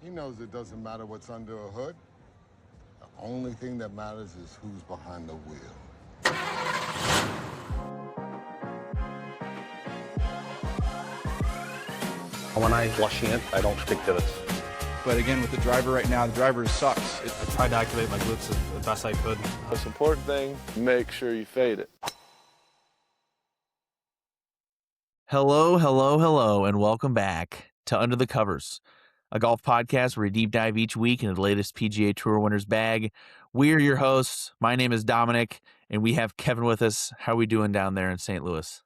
He knows it doesn't matter what's under a hood. The only thing that matters is who's behind the wheel. When I'm flushing it, I don't stick to this. But again, with the driver right now, the driver sucks. I tried to activate my glutes the best I could. Most important thing, make sure you fade it. Hello, and welcome back to Under the Covers, a golf podcast where we deep dive each week into the latest PGA Tour winners' bag. We're your hosts. My name is Dominic, and we have Kevin with us. How are we doing down there in St. Louis?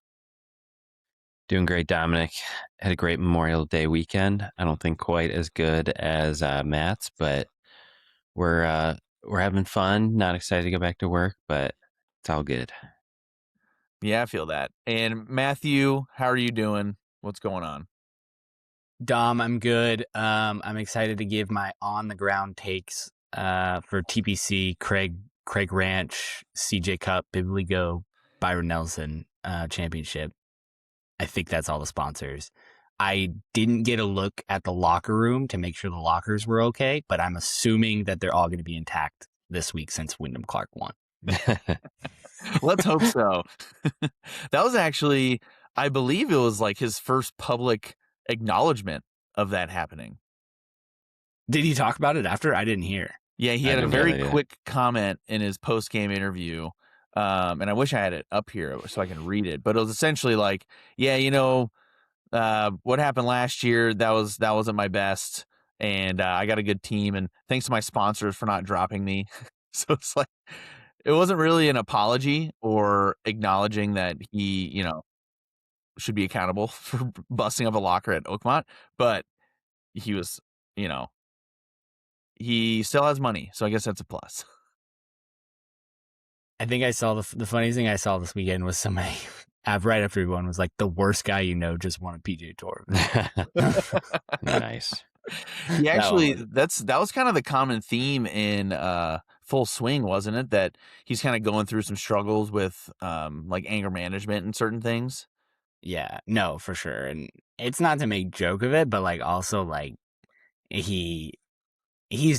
Doing great, Dominic. Had a great Memorial Day weekend. I don't think quite as good as Matt's, but we're having fun. Not excited to go back to work, but it's all good. Yeah, I feel that. And Matthew, how are you doing? What's going on? Dom, I'm good. I'm excited to give my on-the-ground takes for TPC, Craig Ranch, CJ CUP, Go, Byron Nelson championship. I think that's all the sponsors. I didn't get a look at the locker room to make sure the lockers were okay, but I'm assuming that they're all going to be intact this week since Wyndham Clark won. Let's hope so. That was actually, I believe it was like his first public acknowledgement of that happening. Did he talk about it after? I didn't hear. Yeah, he had a very quick comment in his post-game interview. And I wish I had it up here so I can read it. But it was essentially like, yeah, what happened last year, that wasn't my best. And I got a good team. And thanks to my sponsors for not dropping me. So it's like, it wasn't really an apology or acknowledging that he, should be accountable for busting up a locker at Oakmont. But he was, he still has money. So I guess that's a plus. I think I saw the funniest thing I saw this weekend was somebody right after everyone was like, the worst guy just won a PGA Tour. Nice. Yeah, actually, that was kind of the common theme in Full Swing, wasn't it? That he's kind of going through some struggles with like anger management and certain things. Yeah, no, for sure. And it's not to make joke of it, but like also like he's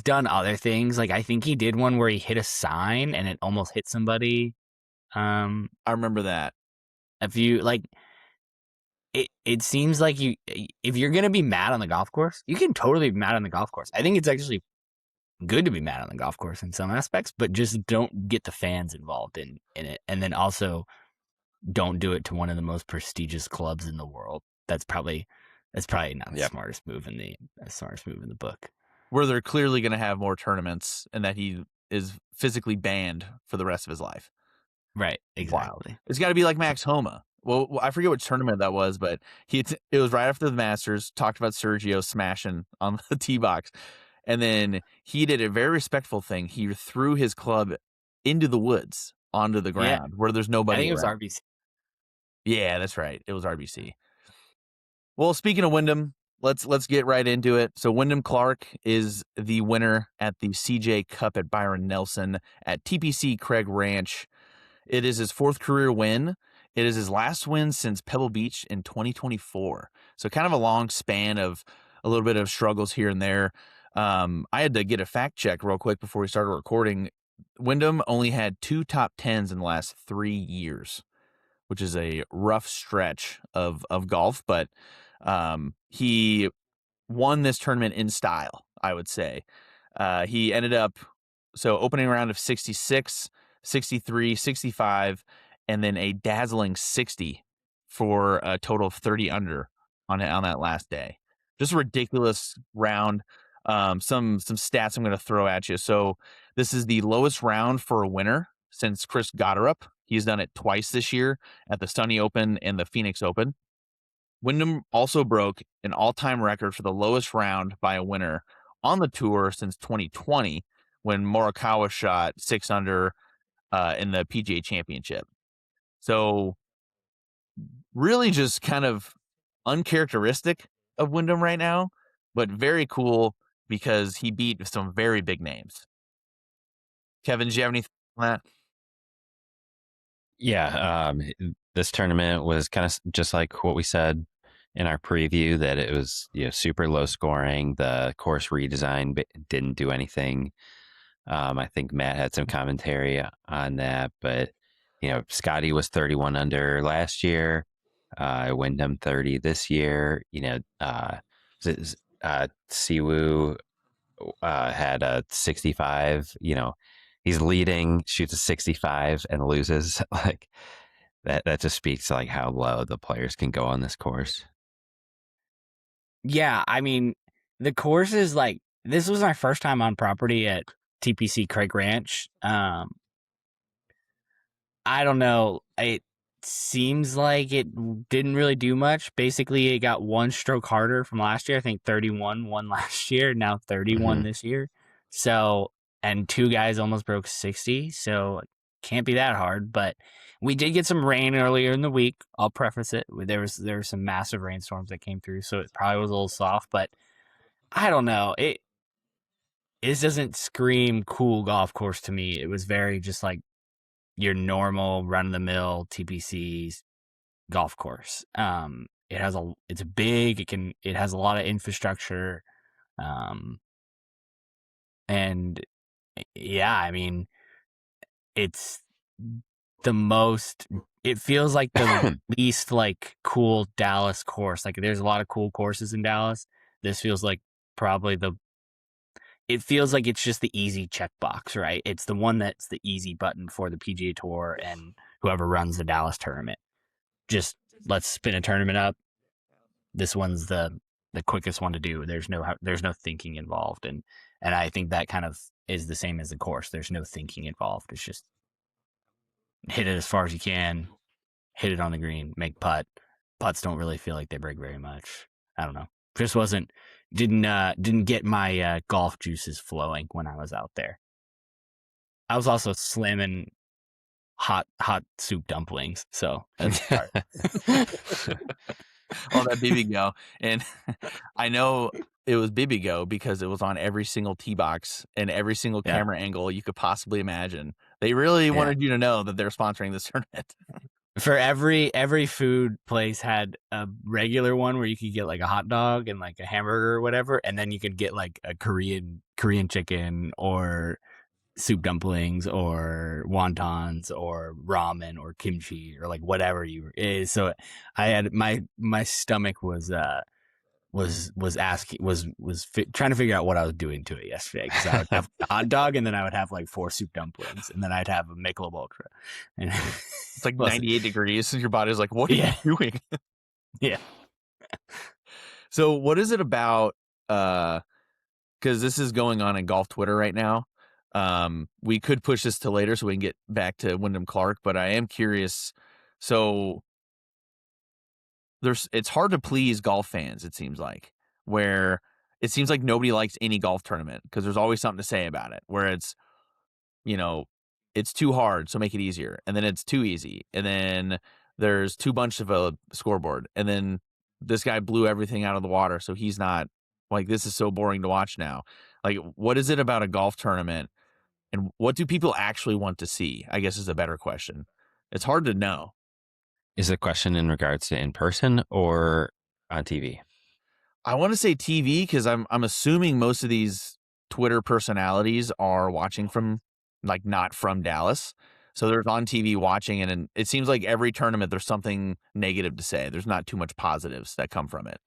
done other things. Like I think he did one where he hit a sign and it almost hit somebody. I remember that. If you like, it seems like if you're gonna be mad on the golf course, you can totally be mad on the golf course. I think it's actually good to be mad on the golf course in some aspects, but just don't get the fans involved in it, and then also don't do it to one of the most prestigious clubs in the world. That's probably not the smartest move in the book. Where they're clearly going to have more tournaments and that he is physically banned for the rest of his life. Right, exactly. Wow. It's got to be like Max Homa. Well, I forget which tournament that was, but it was right after the Masters, talked about Sergio smashing on the tee box. And then he did a very respectful thing. He threw his club into the woods onto the ground where there's nobody. I think around. It was RBC. Yeah, that's right. It was RBC. Well, speaking of Wyndham, let's get right into it. So Wyndham Clark is the winner at the CJ CUP at Byron Nelson at TPC Craig Ranch. It is his fourth career win. It is his last win since Pebble Beach in 2024. So kind of a long span of a little bit of struggles here and there. I had to get a fact check real quick before we started recording. Wyndham only had 2 top 10s in the last 3 years, which is a rough stretch of golf, but he won this tournament in style, I would say. He ended up, opening round of 66, 63, 65, and then a dazzling 60 for a total of 30 under on that last day. Just a ridiculous round. Some stats I'm going to throw at you. So this is the lowest round for a winner since Chris Gotterup. He's done it twice this year at the Sunny Open and the Phoenix Open. Wyndham also broke an all-time record for the lowest round by a winner on the tour since 2020 when Morikawa shot 6 under in the PGA Championship. So really just kind of uncharacteristic of Wyndham right now, but very cool because he beat some very big names. Kevin, do you have anything on that? Yeah, this tournament was kind of just like what we said in our preview that it was super low scoring. The course redesign didn't do anything. I think Matt had some commentary on that, but Scottie was 31 under last year. Wyndham 30 this year. Siwoo had a 65. He's leading, shoots a 65 and loses. Like that just speaks to like how low the players can go on this course. Yeah, I mean, the course is like, this was my first time on property at TPC Craig Ranch. I don't know. It seems like it didn't really do much. Basically, it got 1 stroke harder from last year. I think 31 won last year, now 31 this year. So, and 2 guys almost broke 60. So, can't be that hard. But we did get some rain earlier in the week. I'll preface it. There were some massive rainstorms that came through, so it probably was a little soft. But I don't know. It doesn't scream cool golf course to me. It was very just like your normal run-of-the-mill TPC golf course. It's big. It has a lot of infrastructure, and yeah, I mean, it's the most. It feels like the least like cool Dallas course. Like there's a lot of cool courses in Dallas. This feels like probably it feels like it's just the easy checkbox, right? It's the one that's the easy button for the PGA Tour and whoever runs the Dallas tournament. Just let's spin a tournament up. This one's the quickest one to do. There's no thinking involved, and I think that kind of is the same as the course. There's no thinking involved. It's just hit it as far as you can, hit it on the green, make putt. Putts don't really feel like they break very much. I don't know. Just didn't get my golf juices flowing when I was out there. I was also slamming hot soup dumplings, so that's hard. All that Bibigo, and I know it was Bibigo because it was on every single tee box and every single camera angle you could possibly imagine. They really wanted you to know that they're sponsoring this tournament. For every food place had a regular one where you could get like a hot dog and like a hamburger or whatever, and then you could get like a Korean chicken or soup dumplings or wontons or ramen or kimchi or like whatever so I had my stomach was trying to figure out what I was doing to it yesterday, because I would have a hot dog and then I would have like 4 soup dumplings and then I'd have a Michelob Ultra, and it's like 98 degrees and your body's like, what are you doing? Yeah. So what is it about, because this is going on in golf Twitter right now. We could push this to later so we can get back to Wyndham Clark, but I am curious. So it's hard to please golf fans, it seems like, where it seems like nobody likes any golf tournament because there's always something to say about it, where it's, it's too hard, so make it easier. And then it's too easy. And then there's too bunch of a scoreboard. And then this guy blew everything out of the water, so he's not, like, this is so boring to watch now. Like, what is it about a golf tournament? And what do people actually want to see, I guess, is a better question. It's hard to know. Is the question in regards to in person or on TV? I want to say TV because I'm assuming most of these Twitter personalities are watching from, like, not from Dallas. So they're on TV watching, and it seems like every tournament there's something negative to say. There's not too much positives that come from it.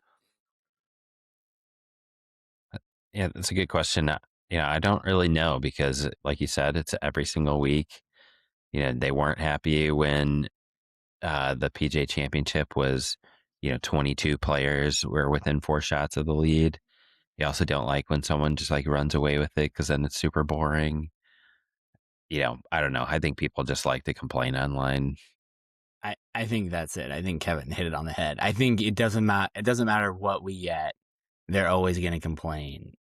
Yeah, that's a good question. I don't really know because, like you said, it's every single week. They weren't happy when the PGA Championship was, 22 players were within 4 shots of the lead. You also don't like when someone just like runs away with it because then it's super boring. I don't know. I think people just like to complain online. I think that's it. I think Kevin hit it on the head. I think it doesn't matter what we get. They're always going to complain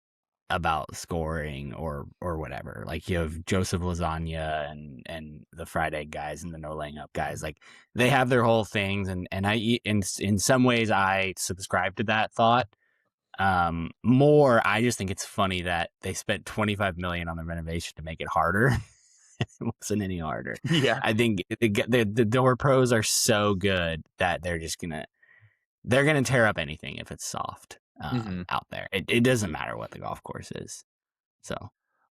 about scoring or whatever. Like, you have Joseph Lasagna and the fried egg guys and the no laying up guys. Like, they have their whole things, and I in some ways I subscribe to that thought. More, I just think it's funny that they spent $25 million on the renovation to make it harder. It wasn't any harder. Yeah, I think the door pros are so good that they're just gonna. they're going to tear up anything if it's soft out there. It doesn't matter what the golf course is. So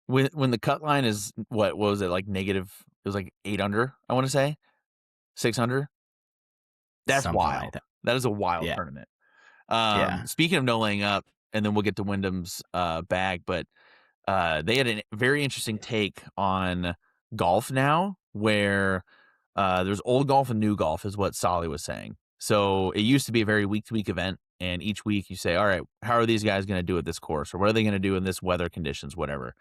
when the cut line is what was it, like negative? It was like 8 under. I want to say 6 under. That's something wild. like that. That is a wild Yeah. tournament. Yeah. Speaking of no laying up, and then we'll get to Wyndham's bag, but they had a very interesting take on golf now, where there's old golf and new golf, is what Solly was saying. So it used to be a very week-to-week event, and each week you say, all right, how are these guys going to do at this course, or what are they going to do in this weather conditions, whatever.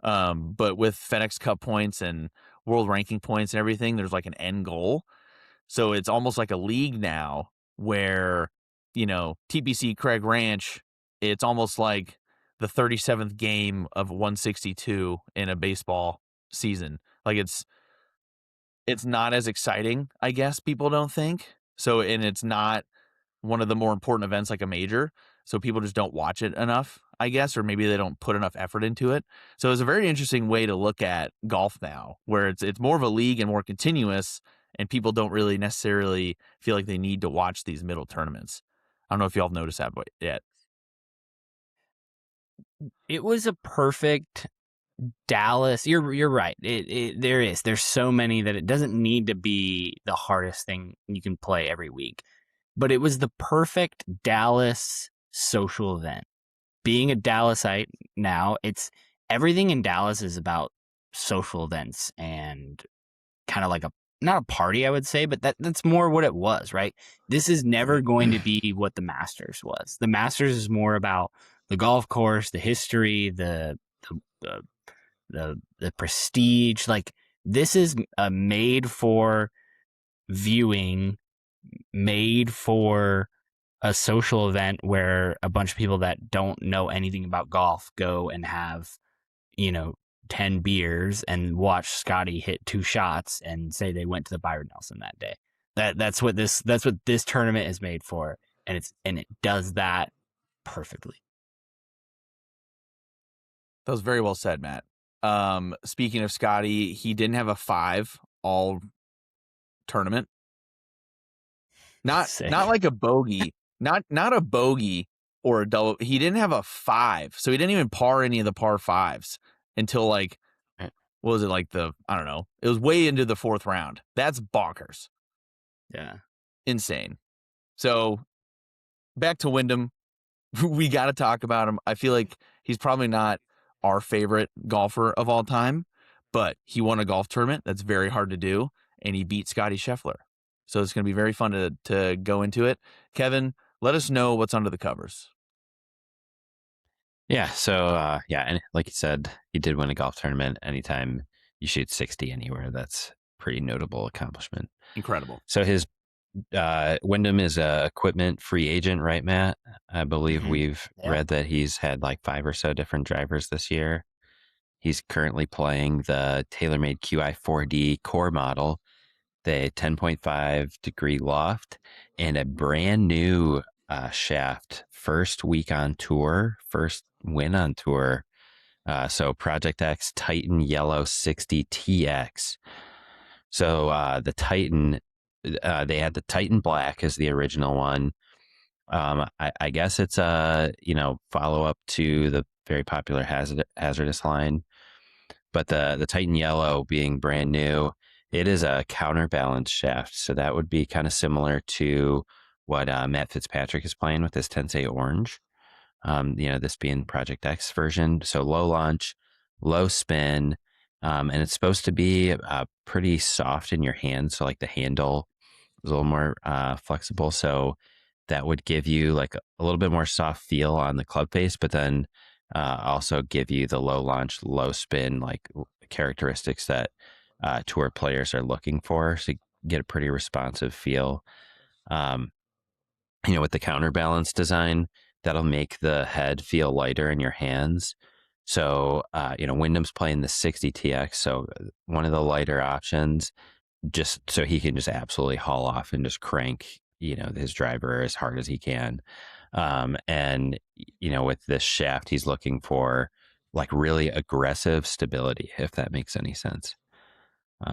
But with FedEx Cup points and world ranking points and everything, there's like an end goal. So it's almost like a league now where, TPC Craig Ranch, it's almost like the 37th game of 162 in a baseball season. Like it's not as exciting, I guess people don't think. So, and it's not one of the more important events like a major. So people just don't watch it enough, I guess, or maybe they don't put enough effort into it. So it's a very interesting way to look at golf now, where it's more of a league and more continuous, and people don't really necessarily feel like they need to watch these middle tournaments. I don't know if y'all have noticed that yet. It was a perfect Dallas. You're right. There's so many that it doesn't need to be the hardest thing you can play every week, but it was the perfect Dallas social event. Being a Dallasite now, it's everything in Dallas is about social events and kind of like not a party, I would say, but that's more what it was, right? This is never going to be what the Masters was. The Masters is more about the golf course, the history, the prestige. Like, this is made for viewing, made for a social event where a bunch of people that don't know anything about golf go and have, 10 beers and watch Scottie hit 2 shots and say they went to the Byron Nelson that day. That's what this tournament is made for, and it does that perfectly. That was very well said, Matt. Speaking of Scottie, he didn't have a 5 all tournament. Not like a bogey, not a bogey or a double. He didn't have a 5, so he didn't even par any of the par 5s until like, what was it, like I don't know. It was way into the 4th round. That's bonkers. Yeah, insane. So back to Wyndham, we got to talk about him. I feel like he's probably not our favorite golfer of all time, but he won a golf tournament. That's very hard to do, and he beat Scottie Scheffler. So it's going to be very fun to go into it. Kevin, let us know what's under the covers. Yeah. So, and like you said, he did win a golf tournament. Anytime you shoot 60 anywhere, that's pretty notable accomplishment. Incredible. So his Wyndham is a equipment free agent, right, Matt? I believe we've read that he's had like 5 or so different drivers this year. He's currently playing the TaylorMade QI 4D core model, the 10.5 degree loft, and a brand new shaft. First week on tour, first win on tour. So Project X Titan Yellow 60 TX. So the Titan, they had the Titan Black as the original one. I guess it's a follow up to the very popular Hazardous line, but the Titan Yellow being brand new, it is a counterbalance shaft. So that would be kind of similar to what Matt Fitzpatrick is playing with this Tensei Orange. This being Project X version. So low launch, low spin, and it's supposed to be pretty soft in your hand. So like the handle is a little more flexible. So that would give you like a little bit more soft feel on the club face, but then also give you the low launch, low spin, like characteristics that tour players are looking for. So you get a pretty responsive feel. With the counterbalance design, that'll make the head feel lighter in your hands. So, Wyndham's playing the 60 TX, so one of the lighter options, just so he can just absolutely haul off and just crank, his driver as hard as he can. With this shaft, he's looking for like really aggressive stability, if that makes any sense.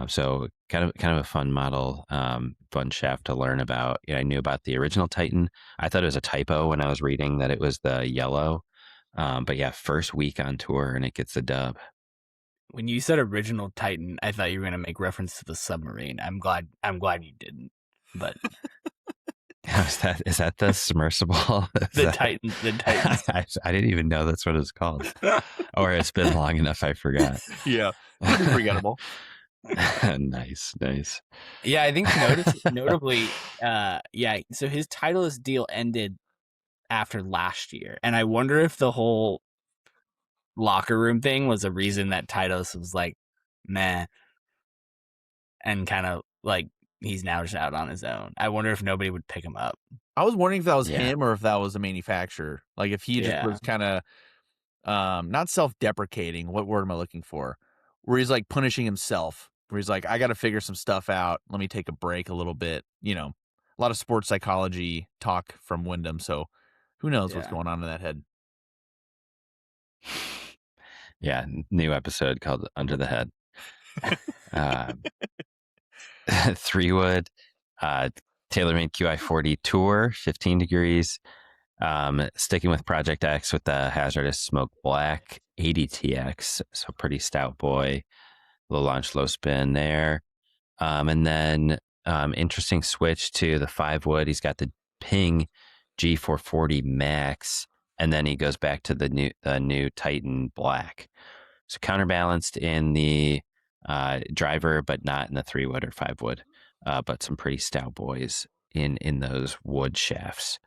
So kind of a fun model, fun shaft to learn about. I knew about the original Titan. I thought it was a typo when I was reading that it was the yellow. But yeah, first week on tour and it gets the dub. When you said original Titan, I thought you were going to make reference to the submarine. I'm glad you didn't. But Is that the submersible? the Titan. I didn't even know that's what it's called. Or it's been long enough I forgot. Yeah, pretty forgettable. Nice. Yeah, I think notably, so his Titleist deal ended after last year. And I wonder if the whole locker room thing was a reason that Titleist was like, meh, and kind of like he's now just out on his own. I wonder if nobody would pick him up. I was wondering if that was him or if that was a manufacturer. Like if he just was kind of not self-deprecating. What word am I looking for? Where he's like punishing himself. Where he's like, I got to figure some stuff out. Let me take a break a little bit. A lot of sports psychology talk from Wyndham. So who knows what's going on in that head? Yeah, new episode called Under the Head. 3-wood, TaylorMade QI40 Tour, 15 degrees. Sticking with Project X with the hazardous smoke black 80 TX. So pretty stout boy. Low launch, low spin there. And then interesting switch to the 5-wood. He's got the Ping G440 Max, and then he goes back to the new Titan Black. So counterbalanced in the driver, but not in the 3-wood or 5-wood. But some pretty stout boys in those wood shafts.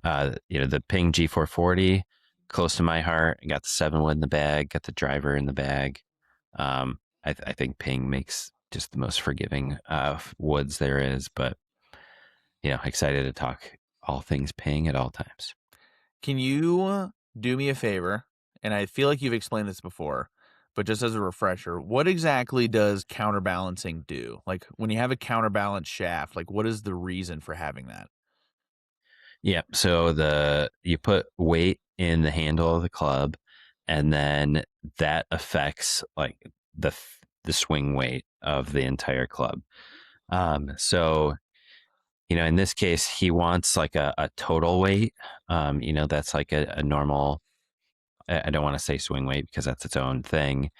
The Ping G440, close to my heart. Got the 7-wood in the bag, got the driver in the bag. I think Ping makes just the most forgiving woods there is, but excited to talk all things Ping at all times. Can you do me a favor? And I feel like you've explained this before, but just as a refresher, what exactly does counterbalancing do? Like when you have a counterbalance shaft, like what is the reason for having that? Yeah, so you put weight in the handle of the club, and then that affects like the swing weight of the entire club. So in this case, he wants like a total weight. That's like a normal. I don't want to say swing weight because that's its own thing,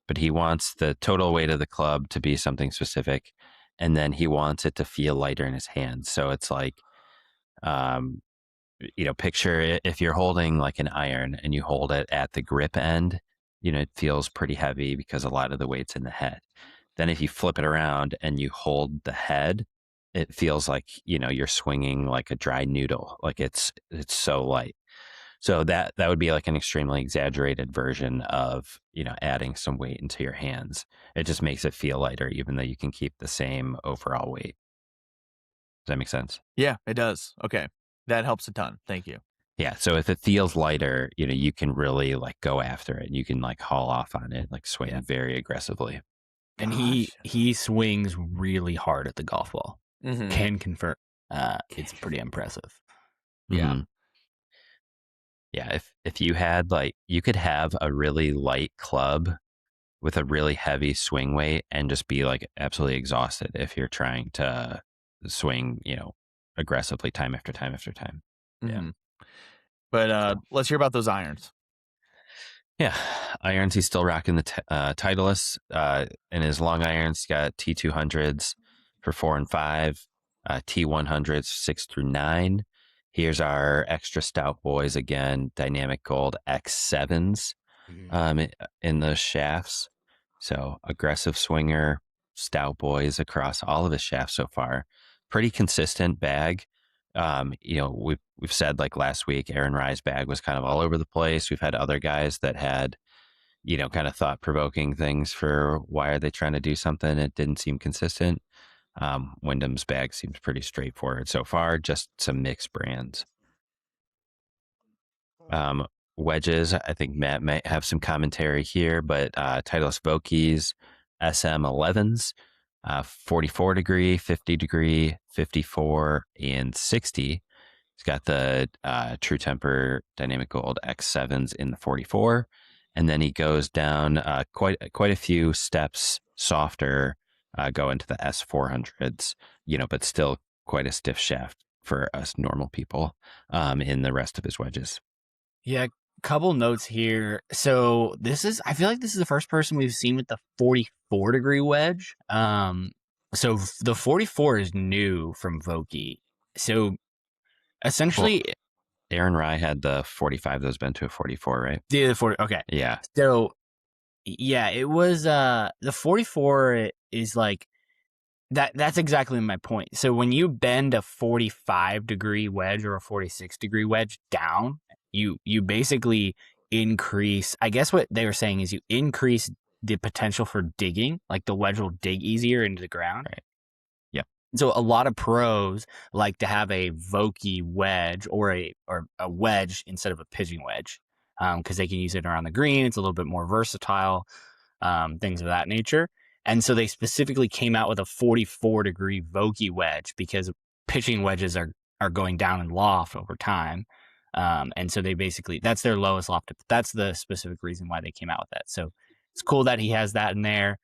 but he wants the total weight of the club to be something specific, and then he wants it to feel lighter in his hands. So it's like, picture if you're holding like an iron and you hold it at the grip end, it feels pretty heavy because a lot of the weight's in the head. Then if you flip it around and you hold the head, it feels like, you're swinging like a dry noodle. Like it's so light. So that would be like an extremely exaggerated version of, adding some weight into your hands. It just makes it feel lighter, even though you can keep the same overall weight. Does that make sense? Yeah, it does. Okay. That helps a ton. Thank you. Yeah. So if it feels lighter, you can really like go after it. You can like haul off on it, like swing very aggressively. And he swings really hard at the golf ball. Mm-hmm. Can confirm. It's pretty impressive. Yeah. Mm-hmm. Yeah, if you had you could have a really light club with a really heavy swing weight and just be like absolutely exhausted if you're trying to swing, aggressively time after time after time. Mm-hmm. Yeah. But let's hear about those irons. Yeah, irons. He's still rocking the Titleist. In his long irons, he's got T200s for 4 and 5, T100s 6 through 9. Here's our extra stout boys again, Dynamic Gold X7s in those shafts. So aggressive swinger, stout boys across all of his shafts so far. Pretty consistent bag. We've said like last week, Aaron Rye's bag was kind of all over the place. We've had other guys that had, kind of thought-provoking things for why are they trying to do something. It didn't seem consistent. Wyndham's bag seems pretty straightforward so far, just some mixed brands. Wedges, I think Matt might have some commentary here, but Titleist Vokeys SM11s, 44 degree, 50 degree, 54, and 60. He's got the True Temper Dynamic Gold X7s in the 44, and then he goes down quite a few steps softer, go into the S400s, but still quite a stiff shaft for us normal people in the rest of his wedges. Yeah, couple notes here. So I feel like this is the first person we've seen with the 44 degree wedge. So the 44 is new from Vokey. So essentially, Aaron Rye had the 45 that's been to a 44, right? the 40. Okay. Yeah. So yeah, it was the 44 is like that. That's exactly my point. So when you bend a 45 degree wedge or a 46 degree wedge down, you basically increase. I guess what they were saying is you increase the potential for digging. Like the wedge will dig easier into the ground. Right. Yep. So a lot of pros like to have a Vokey wedge or a wedge instead of a pitching wedge, because they can use it around the green. It's a little bit more versatile, things of that nature. And so they specifically came out with a 44 degree Vokey wedge because pitching wedges are going down in loft over time. And so they basically, that's their lowest loft. That's the specific reason why they came out with that. So it's cool that he has that in there.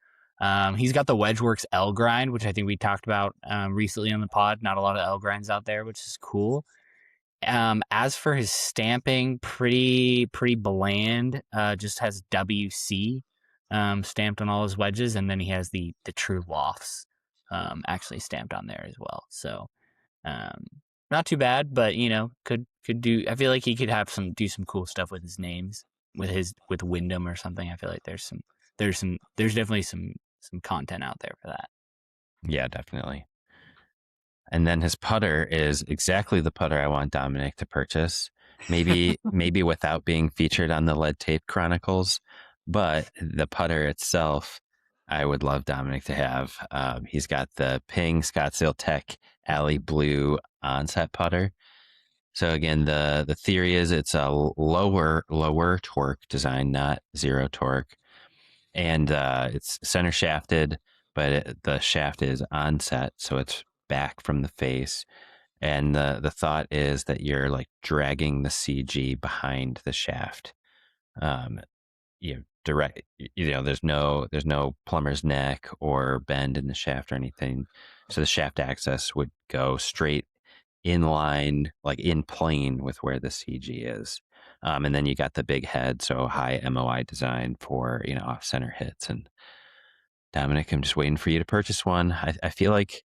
He's got the WedgeWorks L grind, which I think we talked about recently on the pod. Not a lot of L grinds out there, which is cool. As for his stamping, pretty bland. Just has WC stamped on all his wedges, and then he has the true lofts actually stamped on there as well. So not too bad, but could do. I feel like he could have do some cool stuff with his names, with Wyndham or something. I feel like there's definitely some content out there for that. Yeah, definitely. And then his putter is exactly the putter I want Dominic to purchase. Maybe without being featured on the Lead Tape Chronicles, but the putter itself, I would love Dominic to have. He's got the Ping Scottsdale Tech Alley Blue onset putter. So again, the theory is it's a lower torque design, not zero torque, and it's center shafted, but the shaft is onset, so it's back from the face. And the thought is that you're like dragging the CG behind the shaft. Direct, there's no plumber's neck or bend in the shaft or anything. So the shaft access would go straight in line, like in plane with where the CG is. And then you got the big head, so high MOI design for, off center hits. And Dominic, I'm just waiting for you to purchase one. I feel like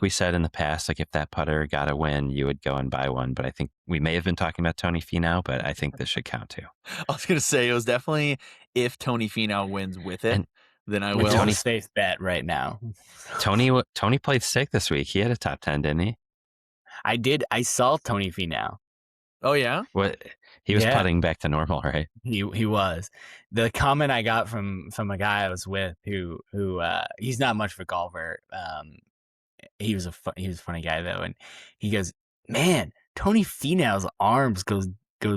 we said in the past, like if that putter got a win, you would go and buy one. But I think we may have been talking about Tony Finau, but I think this should count too. I was going to say, it was definitely if Tony Finau wins with it, then I will. Tony's safe bet right now. Tony played sick this week. He had a top 10, didn't he? I did. I saw Tony Finau. Oh yeah? What? He was putting back to normal, right? He was. The comment I got from a guy I was with who he's not much of a golfer. He was a funny guy though, and he goes, "Man, Tony Finau's arms goes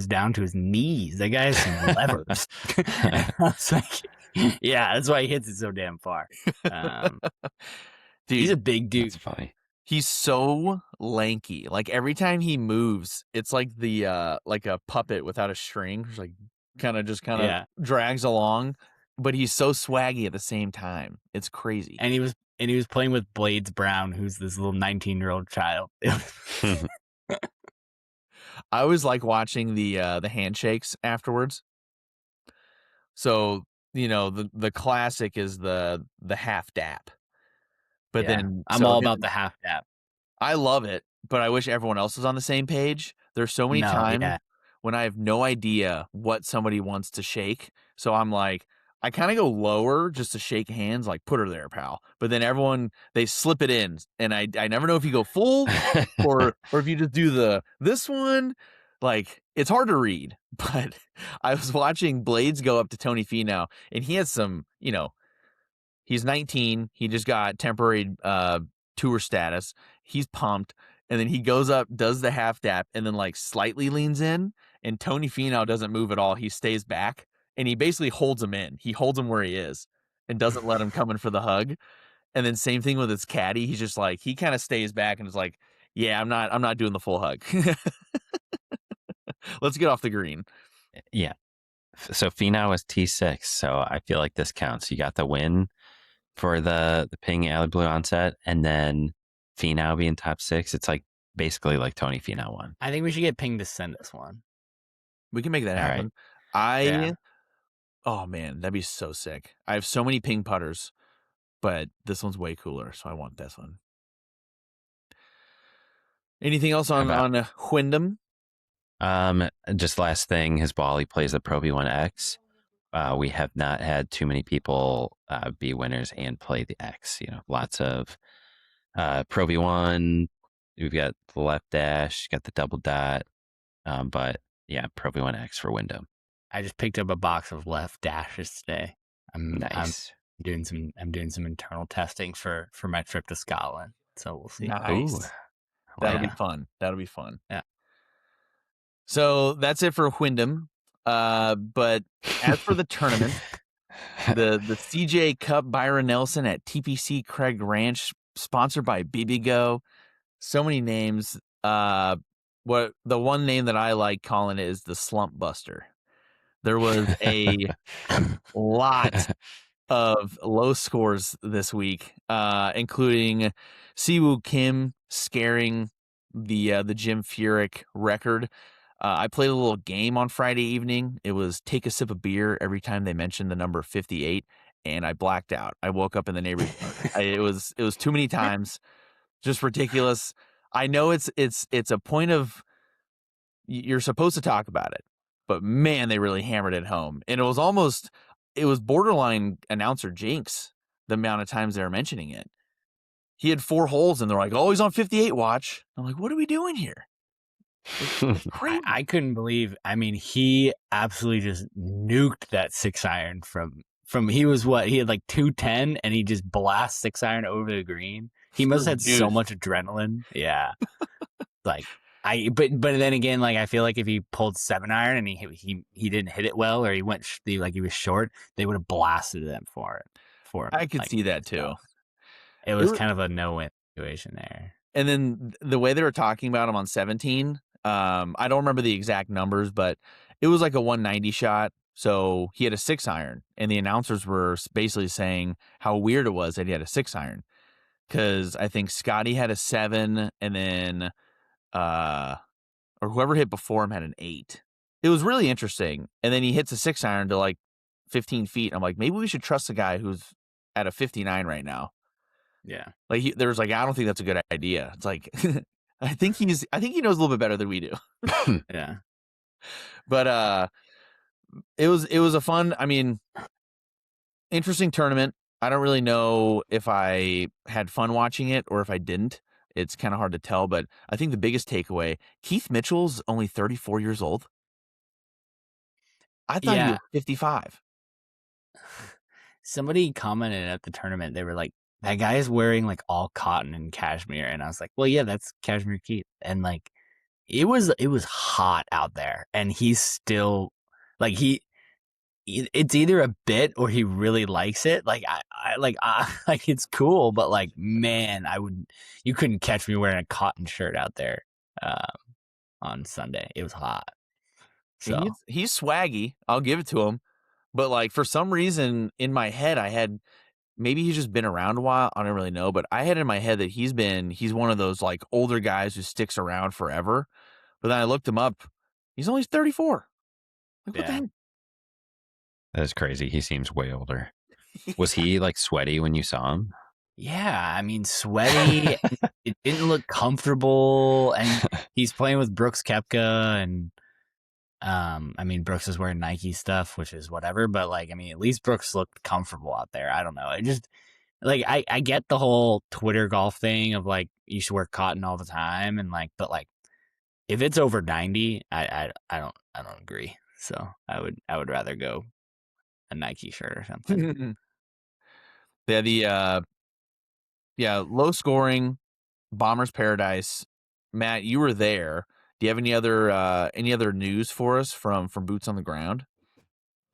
down to his knees. That guy has some levers." I was like, "Yeah, that's why he hits it so damn far." Dude, he's a big dude. That's funny. He's so lanky. Like every time he moves, it's like like a puppet without a string. It's like kind of drags along, but he's so swaggy at the same time. It's crazy. And he was playing with Blades Brown, who's this little 19-year-old child. I was like watching the handshakes afterwards. So, the classic is the half dap. But then I'm all about the half dap. I love it, but I wish everyone else was on the same page. There's so many times when I have no idea what somebody wants to shake. So I'm like, I kind of go lower just to shake hands, like put her there, pal. But then they slip it in, and I never know if you go full or if you just do this one. Like, it's hard to read. But I was watching Blades go up to Tony Finau, and he has some, he's 19. He just got temporary tour status. He's pumped. And then he goes up, does the half dap, and then like slightly leans in. And Tony Finau doesn't move at all. He stays back, and he basically holds him in. He holds him where he is and doesn't let him come in for the hug. And then same thing with his caddy. He's just like, he kind of stays back and is like, yeah, I'm not doing the full hug. Let's get off the green. Yeah. So Finau was T6, so I feel like this counts. You got the win for the ping alley blue onset, and then Finau being top 6. It's like basically like Tony Finau won. I think we should get Ping to send us one. We can make that All right. happen. Yeah. Oh man, that'd be so sick. I have so many ping putters, but this one's way cooler, so I want this one. Anything else on Wyndham? Just last thing, his ball, he plays the Pro V1X. We have not had too many people be winners and play the X. Lots of Pro V1. We've got the left dash, got the double dot. But yeah, Pro V1X for Wyndham. I just picked up a box of left dashes today. Nice. I'm doing some internal testing for my trip to Scotland. So we'll see. Nice. Ooh. That'll be fun. Yeah. So that's it for Wyndham. But as for the tournament, the CJ CUP Byron Nelson at TPC Craig Ranch, sponsored by BBGO. So many names. The one name that I like calling it is the Slump Buster. There was a lot of low scores this week, including Siwoo Kim scaring the Jim Furyk record. I played a little game on Friday evening. It was take a sip of beer every time they mentioned the number 58, and I blacked out. I woke up in the neighborhood. It was too many times, just ridiculous. I know it's a point of you're supposed to talk about it, but man, they really hammered it home, and it was borderline announcer jinx the amount of times they were mentioning it. He had 4 holes, and they're like, "Oh, he's on 58. Watch." I'm like, "What are we doing here?" It's crazy. I couldn't believe. I mean, he absolutely just nuked that 6-iron from. He was he had like 210, and he just blast 6-iron over the green. He must have had so much adrenaline. Yeah, but then again, like I feel like if he pulled 7-iron and he didn't hit it well, or he went he was short, they would have blasted them for him. I could see that too. It was kind of a no-win situation there. And then the way they were talking about him on 17, I don't remember the exact numbers, but it was like a 190 shot. So he had a 6-iron, and the announcers were basically saying how weird it was that he had a 6-iron, because I think Scottie had a 7, and then or whoever hit before him had an 8. It was really interesting. And then he hits a 6-iron to like 15 feet. I'm like, maybe we should trust the guy who's at a 59 right now. Yeah. Like there's like, I don't think that's a good idea. It's like, I think he knows a little bit better than we do. Yeah. But it was a fun, interesting tournament. I don't really know if I had fun watching it or if I didn't. It's kind of hard to tell, but I think the biggest takeaway, Keith Mitchell's only 34 years old. I thought he was 55. Somebody commented at the tournament, they were like, that guy is wearing like all cotton and cashmere. And I was like, well, yeah, that's Cashmere Keith. And like, it was hot out there, and he's still like, it's either a bit or he really likes it. Like I it's cool, but like, man, you couldn't catch me wearing a cotton shirt out there on Sunday. It was hot. So he's swaggy. I'll give it to him. But like, for some reason in my head, maybe he's just been around a while. I don't really know, but I had in my head that he's one of those like older guys who sticks around forever. But then I looked him up. He's only 34. Like, what the heck? That is crazy. He seems way older. Was he like sweaty when you saw him? Yeah, sweaty. It didn't look comfortable, and he's playing with Brooks Koepka, and Brooks is wearing Nike stuff, which is whatever, but like, at least Brooks looked comfortable out there. I don't know. It just like, I get the whole Twitter golf thing of like, you should wear cotton all the time, and like, but like, if it's over 90, I don't agree. So I would rather go a Nike shirt or something. Low scoring, Bomber's Paradise. Matt, you were there. Do you have any other news for us from boots on the ground?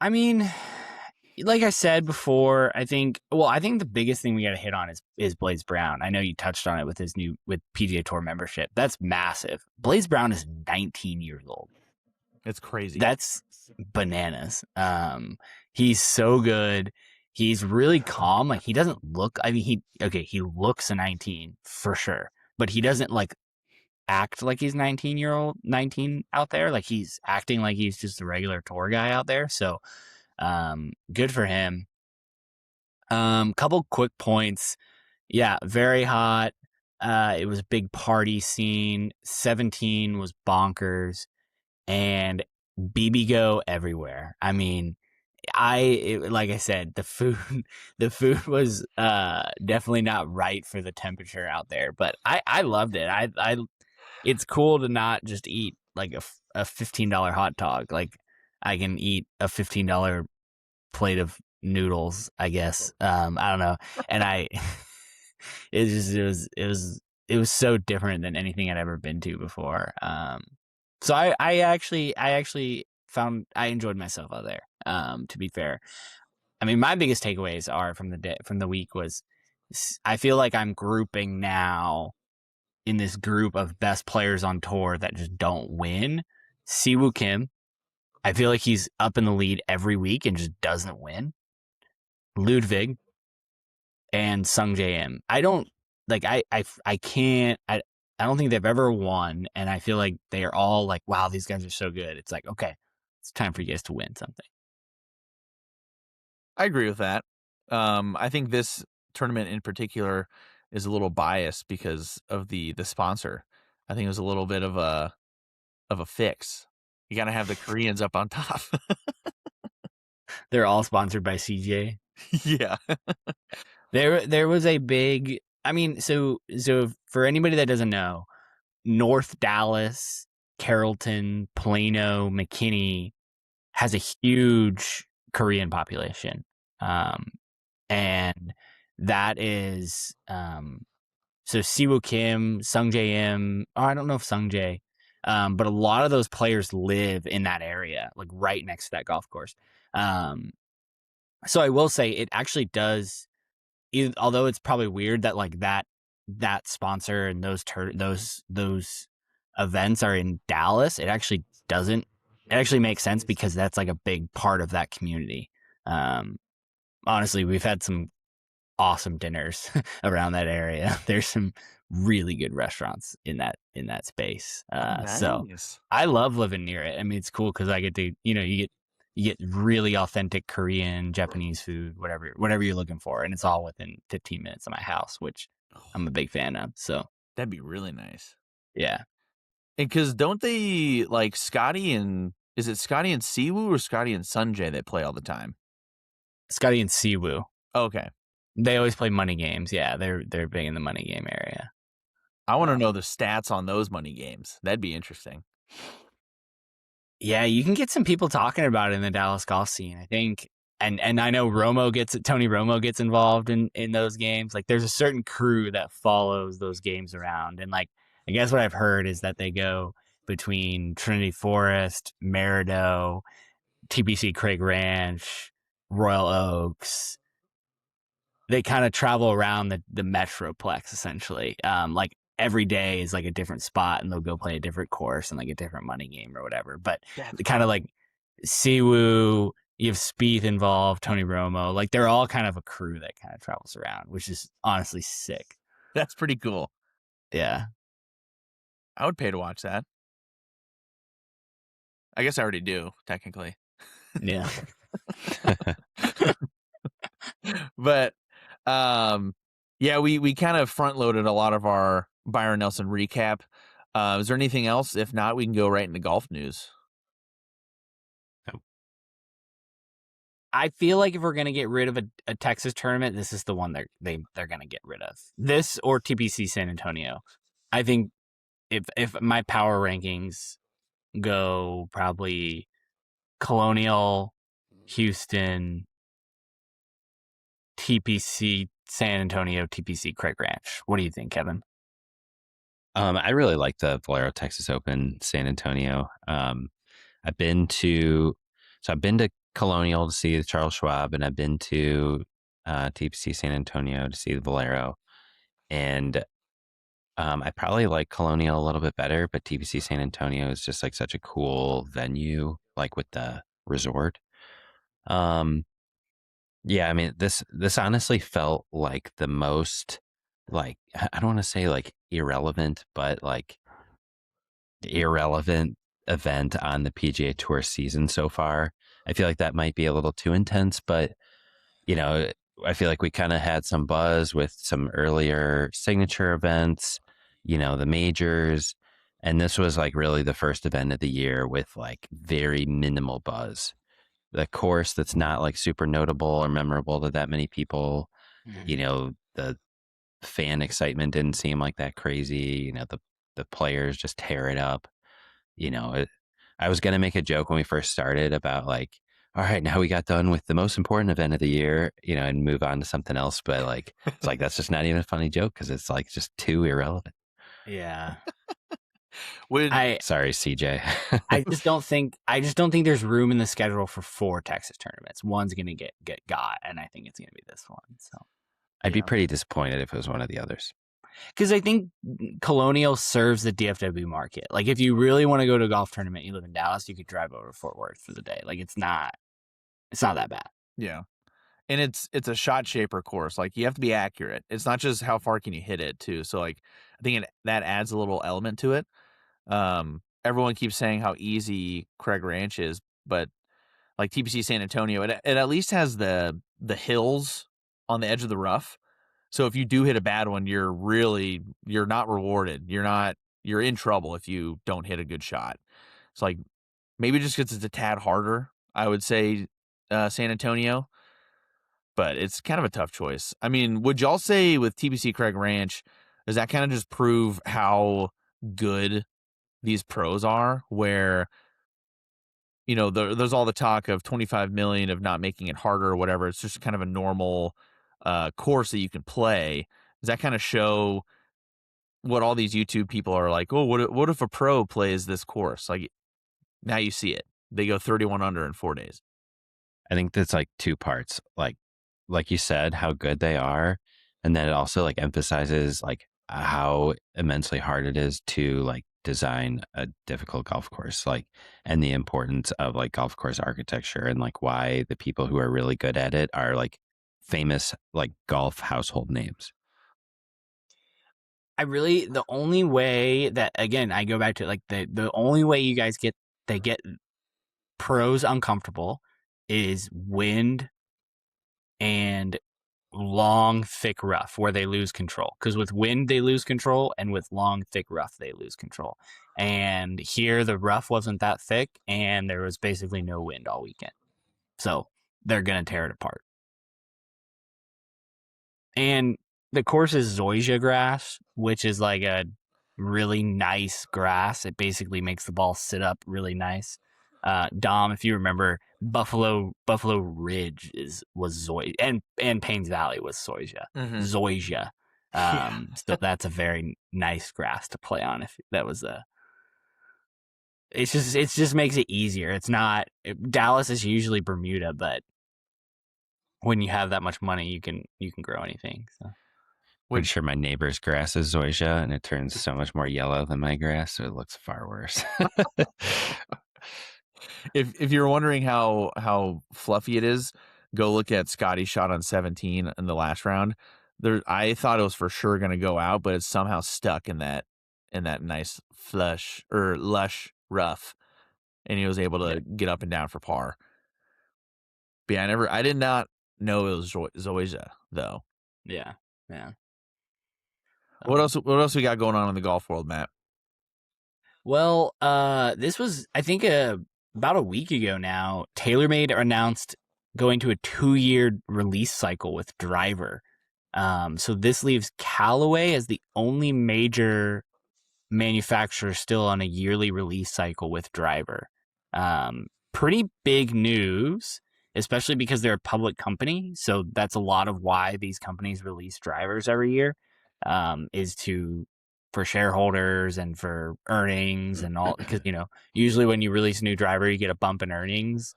Like I said before, I think the biggest thing we got to hit on is Blaze Brown. I know you touched on it with PGA Tour membership. That's massive. Blaze Brown is 19 years old. It's crazy. That's bananas. He's so good. He's really calm. Like, he doesn't look, I mean, he looks a 19 for sure, but he doesn't like act like he's 19 out there. Like, he's acting like he's just a regular tour guy out there. So, good for him. Couple quick points. Yeah, very hot. It was a big party scene. 17 was bonkers, and BB go everywhere. I mean, like I said, the food was definitely not right for the temperature out there, but I loved it. It's cool to not just eat like a $15 hot dog. Like, I can eat a $15 plate of noodles, I guess. I don't know. And it was so different than anything I'd ever been to before. So I actually found I enjoyed myself out there. To be fair, I mean, my biggest takeaways are from the week was, I feel like I'm grouping now in this group of best players on tour that just don't win. Siwoo Kim, I feel like he's up in the lead every week and just doesn't win. Ludwig and Sung J M. I don't like. I can't. I don't think they've ever won, and I feel like they are all like, wow, these guys are so good. It's like, okay, it's time for you guys to win something. I agree with that. I think this tournament in particular is a little biased because of the sponsor. I think it was a little bit of a fix. You got to have the Koreans up on top. They're all sponsored by CJ. Yeah. There was a big, I mean, so for anybody that doesn't know, North Dallas, Carrollton, Plano, McKinney has a huge Korean population. And that is, so Siwoo Kim, Sung J M, I don't know if Sung J, but a lot of those players live in that area, like right next to that golf course. So I will say it actually does, although it's probably weird that like that sponsor and those events are in Dallas, it actually doesn't. It actually makes sense because that's like a big part of that community. Honestly, we've had some awesome dinners around that area. There's some really good restaurants in that space. Nice. So I love living near it. I mean, it's cool because I get to, you get really authentic Korean, Japanese food, whatever you're looking for, and it's all within 15 minutes of my house, which I'm a big fan of. So that'd be really nice. Yeah. Because don't they like Scottie and is it Scottie and Siwoo or Scottie and Sunjay that play all the time? Scottie and Siwoo. Okay. They always play money games. Yeah, they're big in the money game area. I want to know the stats on those money games. That'd be interesting. Yeah, you can get some people talking about it in the Dallas golf scene, I think. And I know Tony Romo gets involved in those games. Like, there's a certain crew that follows those games around. And like, I guess what I've heard is that they go between Trinity Forest, Merido, TPC Craig Ranch, Royal Oaks. They kind of travel around the Metroplex, essentially. Like, every day is like a different spot, and they'll go play a different course and like a different money game or whatever. But kind of like Siwoo, you have Spieth involved, Tony Romo, like they're all kind of a crew that kind of travels around, which is honestly sick. That's pretty cool. Yeah. I would pay to watch that. I guess I already do, technically. Yeah. But yeah, we kind of front loaded a lot of our Byron Nelson recap. Is there anything else? If not, we can go right into golf news. I feel like if we're gonna get rid of a Texas tournament, this is the one they're gonna get rid of. This or TPC San Antonio. I think if my power rankings go, probably Colonial, Houston, TPC San Antonio, TPC Craig Ranch. What do you think, Kevin? I really like the Valero Texas Open San Antonio. I've been to Colonial to see the Charles Schwab, and I've been to TPC San Antonio to see the Valero. And I probably like Colonial a little bit better, but TPC San Antonio is just like such a cool venue, like with the resort. Um, yeah, I mean this honestly felt like the most like I don't want to say like irrelevant, but like irrelevant event on the PGA Tour season so far. I feel like that might be a little too intense, but you know, I feel like we kind of had some buzz with some earlier signature events, you know, the majors. And this was like really the first event of the year with like very minimal buzz. The course that's not like super notable or memorable to that many people, you know, the fan excitement didn't seem like that crazy. You know, the players just tear it up. You know, I was going to make a joke when we first started about like, all right, now we got done with the most important event of the year, you know, and move on to something else. But like, it's like, that's just not even a funny joke because it's like just too irrelevant. Yeah. When Sorry, CJ. I just don't think there's room in the schedule for 4 Texas tournaments. One's gonna get got, and I think it's gonna be this one. So I'd be pretty disappointed if it was one of the others. because I think Colonial serves the DFW market. Like if you really want to go to a golf tournament, you live in Dallas, you could drive over to Fort Worth for the day. Like it's not that bad. Yeah. And it's a shot shaper course. Like you have to be accurate. It's not just how far can you hit it too. So like I think that adds a little element to it. Everyone keeps saying how easy Craig Ranch is, but like TPC San Antonio, it at least has the hills on the edge of the rough. So if you do hit a bad one, you're not rewarded. You're in trouble if you don't hit a good shot. It's like maybe just because it's a tad harder, I would say San Antonio, but it's kind of a tough choice. I mean, would y'all say with TPC Craig Ranch, does that kind of just prove how good these pros are, where you know there's all the talk of 25 million of not making it harder or whatever? It's just kind of a normal course that you can play. Does that kind of show what all these YouTube people are like? Oh, what if a pro plays this course? Like now you see it. They go 31 under in 4 days. I think that's like 2 parts. Like you said, how good they are, and then it also like emphasizes like how immensely hard it is to like design a difficult golf course, like, and the importance of like golf course architecture and like why the people who are really good at it are like famous like golf household names. The only way that, again, I go back to like the only way you guys get pros uncomfortable is wind and long, thick rough where they lose control. Because with wind, they lose control, and with long, thick rough, they lose control. And here, the rough wasn't that thick, and there was basically no wind all weekend. So they're going to tear it apart. And the course is zoysia grass, which is like a really nice grass. It basically makes the ball sit up really nice. Dom, if you remember, Buffalo Ridge was zoysia, and Paynes Valley was zoysia. Mm-hmm. Zoysia. So that's a very nice grass to play on. If that was it just makes it easier. It's not Dallas is usually Bermuda, but when you have that much money, you can grow anything. So. Pretty sure my neighbor's grass is zoysia, and it turns so much more yellow than my grass, so it looks far worse. If you're wondering how fluffy it is, go look at Scottie shot on 17 in the last round. I thought it was for sure going to go out, but it's somehow stuck in that nice lush rough, and he was able to get up and down for par. But yeah, I did not know it was zoysia though. Yeah. What else we got going on in the golf world, Matt? Well, this was, I think, about a week ago now. TaylorMade announced going to a 2-year release cycle with driver. So this leaves Callaway as the only major manufacturer still on a yearly release cycle with driver. Pretty big news, especially because they're a public company. So that's a lot of why these companies release drivers every year, is for shareholders and for earnings and all, because, usually when you release a new driver, you get a bump in earnings.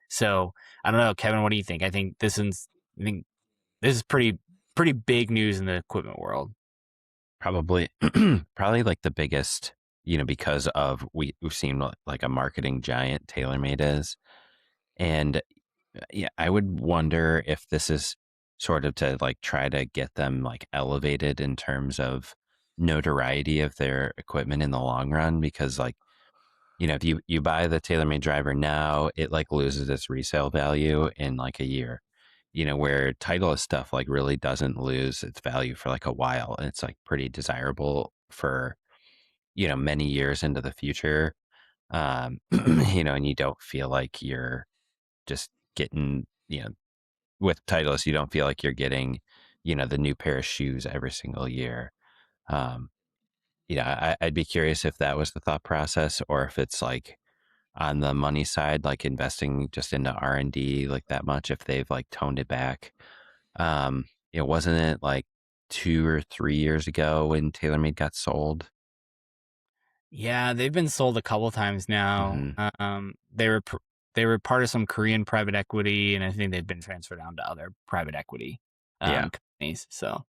So I don't know, Kevin, what do you think? I think this is pretty big news in the equipment world. probably probably like the biggest, because of we've seen like a marketing giant TaylorMade is. And yeah, I would wonder if this is sort of to like try to get them like elevated in terms of notoriety of their equipment in the long run, because like, if you buy the TaylorMade driver now, it like loses its resale value in like a year. Where Titleist stuff like really doesn't lose its value for like a while, and it's like pretty desirable for many years into the future. And you don't feel like you're just getting, with Titleist, you don't feel like you're getting, the new pair of shoes every single year. Um, I'd be curious if that was the thought process, or if it's like on the money side, like investing just into R&D like that much, if they've like toned it back. Wasn't it like 2 or 3 years ago when TaylorMade got sold? Yeah, they've been sold a couple times now. They were part of some Korean private equity, and I think they've been transferred down to other private equity Yeah. companies. So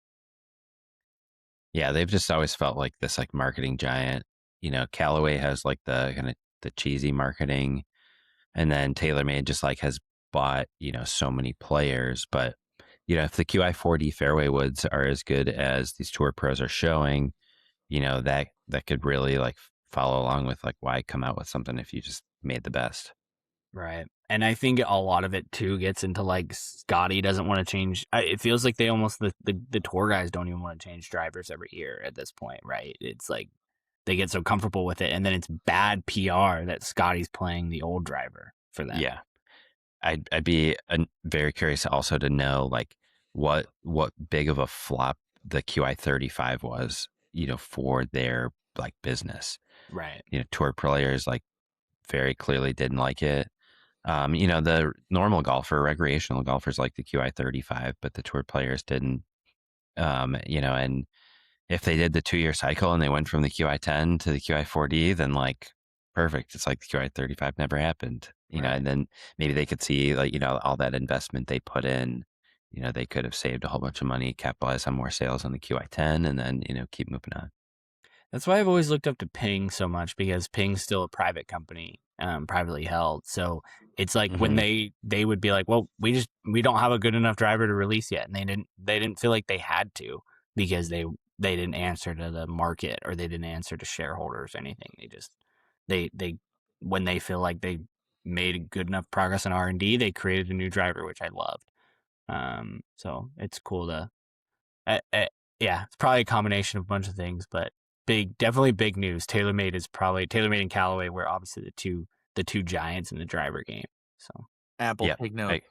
Yeah, they've just always felt like this like marketing giant. Callaway has like the kind of the cheesy marketing, and then TaylorMade just like has bought, so many players. But, if the QI40 fairway woods are as good as these tour pros are showing, that could really like follow along with like why come out with something if you just made the best. right, and I think a lot of it too gets into like Scottie doesn't want to change. It feels like they almost the tour guys don't even want to change drivers every year at this point, right? It's like they get so comfortable with it, and then it's bad PR that Scottie's playing the old driver for them. Yeah. I'd be very curious also to know like what big of a flop the QI35 was, for their like business. Right. Tour players like very clearly didn't like it. The normal golfer, recreational golfers like the QI35, but the tour players didn't. And if they did the 2-year cycle and they went from the QI10 to the QI4D, then like perfect. It's like the QI35 never happened, Right. and then maybe they could see like, all that investment they put in, they could have saved a whole bunch of money, capitalize on more sales on the QI10, and then, keep moving on. That's why I've always looked up to Ping so much, because Ping's still a private company, privately held. So it's like when they would be like, well, we don't have a good enough driver to release yet. And they didn't feel like they had to, because they didn't answer to the market, or they didn't answer to shareholders or anything. They when they feel like they made good enough progress in R&D, they created a new driver, which I loved. So it's cool to, yeah, it's probably a combination of a bunch of things, but definitely big news. TaylorMade and Callaway were obviously the two giants in the driver game. So Apple, take note.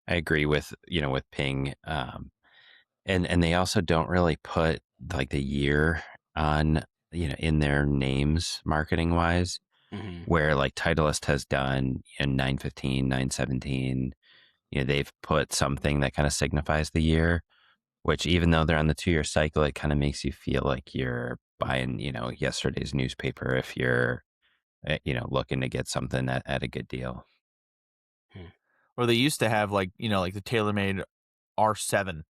I agree with Ping. And they also don't really put like the year on, in their names marketing wise, where like Titleist has done in 915, 917, they've put something that kind of signifies the year, which even though they're on the 2-year cycle, it kind of makes you feel like you're buying, yesterday's newspaper if you're, looking to get something at a good deal. Or they used to have like, like the TaylorMade R7,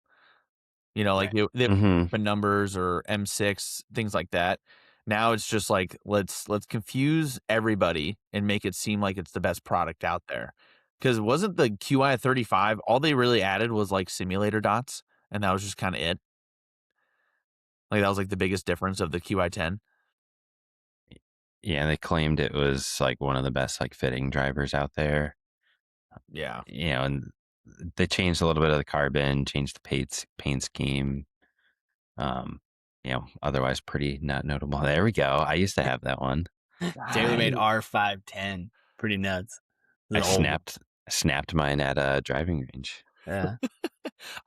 like they have numbers, or M6, things like that. Now it's just like, let's confuse everybody and make it seem like it's the best product out there. Because wasn't the QI35, all they really added was like simulator dots, and that was just kind of it. Like that was like the biggest difference of the QI10. Yeah, they claimed it was like one of the best like fitting drivers out there. Yeah. And they changed a little bit of the carbon, changed the paint scheme. Otherwise pretty not notable. There we go. I used to have that one. TaylorMade R510, pretty nuts. I snapped mine at a driving range. Yeah.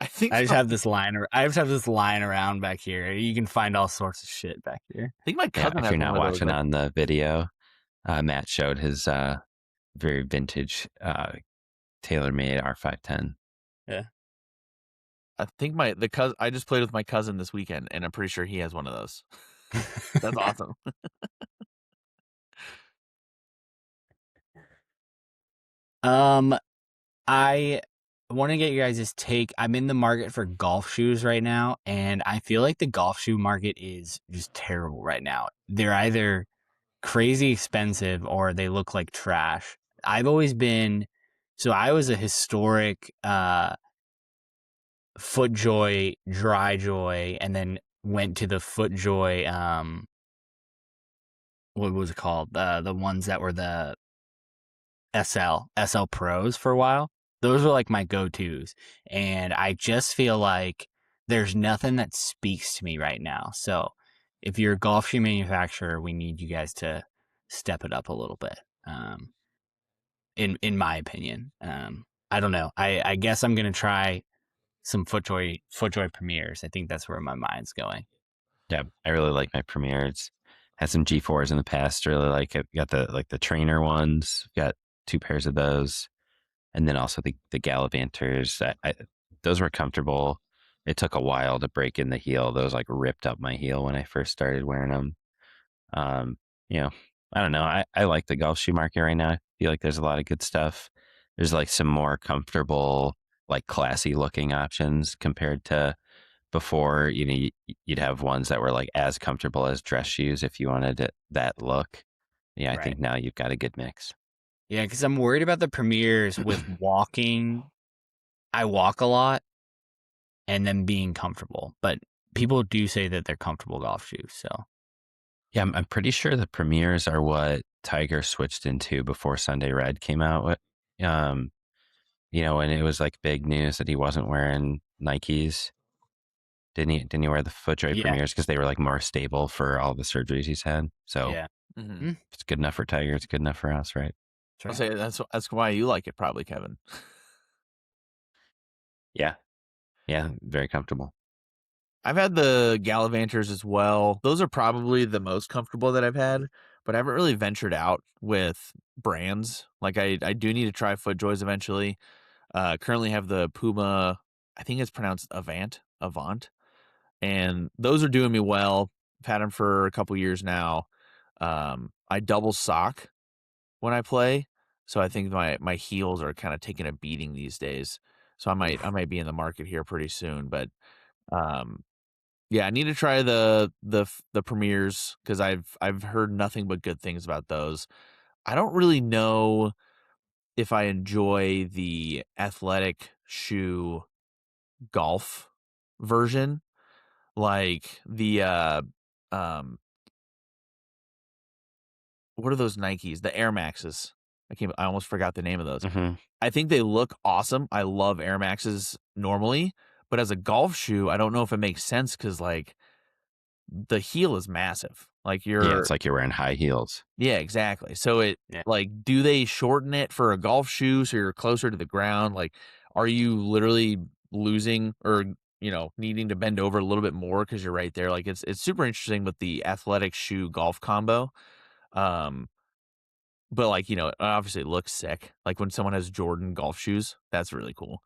I think I just have this line around back here. You can find all sorts of shit back here. I think my cousin. If you're not watching on the video, Matt showed his very vintage TaylorMade R510. Yeah. I think I just played with my cousin this weekend, and I'm pretty sure he has one of those. That's awesome. want to get you guys' take. I'm in the market for golf shoes right now, and I feel like the golf shoe market is just terrible right now. They're either crazy expensive or they look like trash. I've always been, so I was a historic FootJoy, DryJoy, and then went to the FootJoy, what was it called? The ones that were the SL Pros for a while. Those were like my go-tos. And I just feel like there's nothing that speaks to me right now. So if you're a golf shoe manufacturer, we need you guys to step it up a little bit. In my opinion. I don't know. I guess I'm gonna try some FootJoy Premiers. I think that's where my mind's going. Yeah, I really like my Premiers. Had some G4s in the past. Really like it. Got the trainer ones. Got 2 pairs of those, and then also the Gallivanters. Those were comfortable. It took a while to break in the heel. Those like ripped up my heel when I first started wearing them. I don't know. I like the golf shoe market right now. I feel like there's a lot of good stuff. There's like some more comfortable, like classy looking options compared to before. You'd have ones that were like as comfortable as dress shoes if you wanted that look. Yeah, I think now you've got a good mix. Yeah, because I'm worried about the Premiers with walking. I walk a lot and then being comfortable, but people do say that they're comfortable golf shoes. So yeah, I'm pretty sure the Premiers are what Tiger switched into before Sunday Red came out with. And it was like big news that he wasn't wearing Nikes. Didn't he wear the FootJoy Premiers because they were like more stable for all the surgeries he's had? So yeah. If it's good enough for Tiger, it's good enough for us, right? I'll say that's why you like it, probably, Kevin. Yeah, very comfortable. I've had the Gallivanters as well. Those are probably the most comfortable that I've had, but I haven't really ventured out with brands. Like I do need to try FootJoys eventually. Currently have the Puma, I think it's pronounced Avant, and those are doing me well. I've had them for a couple years now. I double sock when I play, so I think my heels are kind of taking a beating these days. So I might be in the market here pretty soon, but yeah, I need to try the Premiers because I've heard nothing but good things about those. I don't really know if I enjoy the athletic shoe golf version, like the what are those Nikes? The Air Maxes. I almost forgot the name of those. Mm-hmm. I think they look awesome. I love Air Maxes normally, but as a golf shoe, I don't know if it makes sense because like the heel is massive. Like it's like you're wearing high heels. Yeah, exactly. So like, do they shorten it for a golf shoe so you're closer to the ground? Like, are you literally losing or needing to bend over a little bit more because you're right there? Like, it's super interesting with the athletic shoe golf combo. But like, obviously it looks sick. Like when someone has Jordan golf shoes, that's really cool.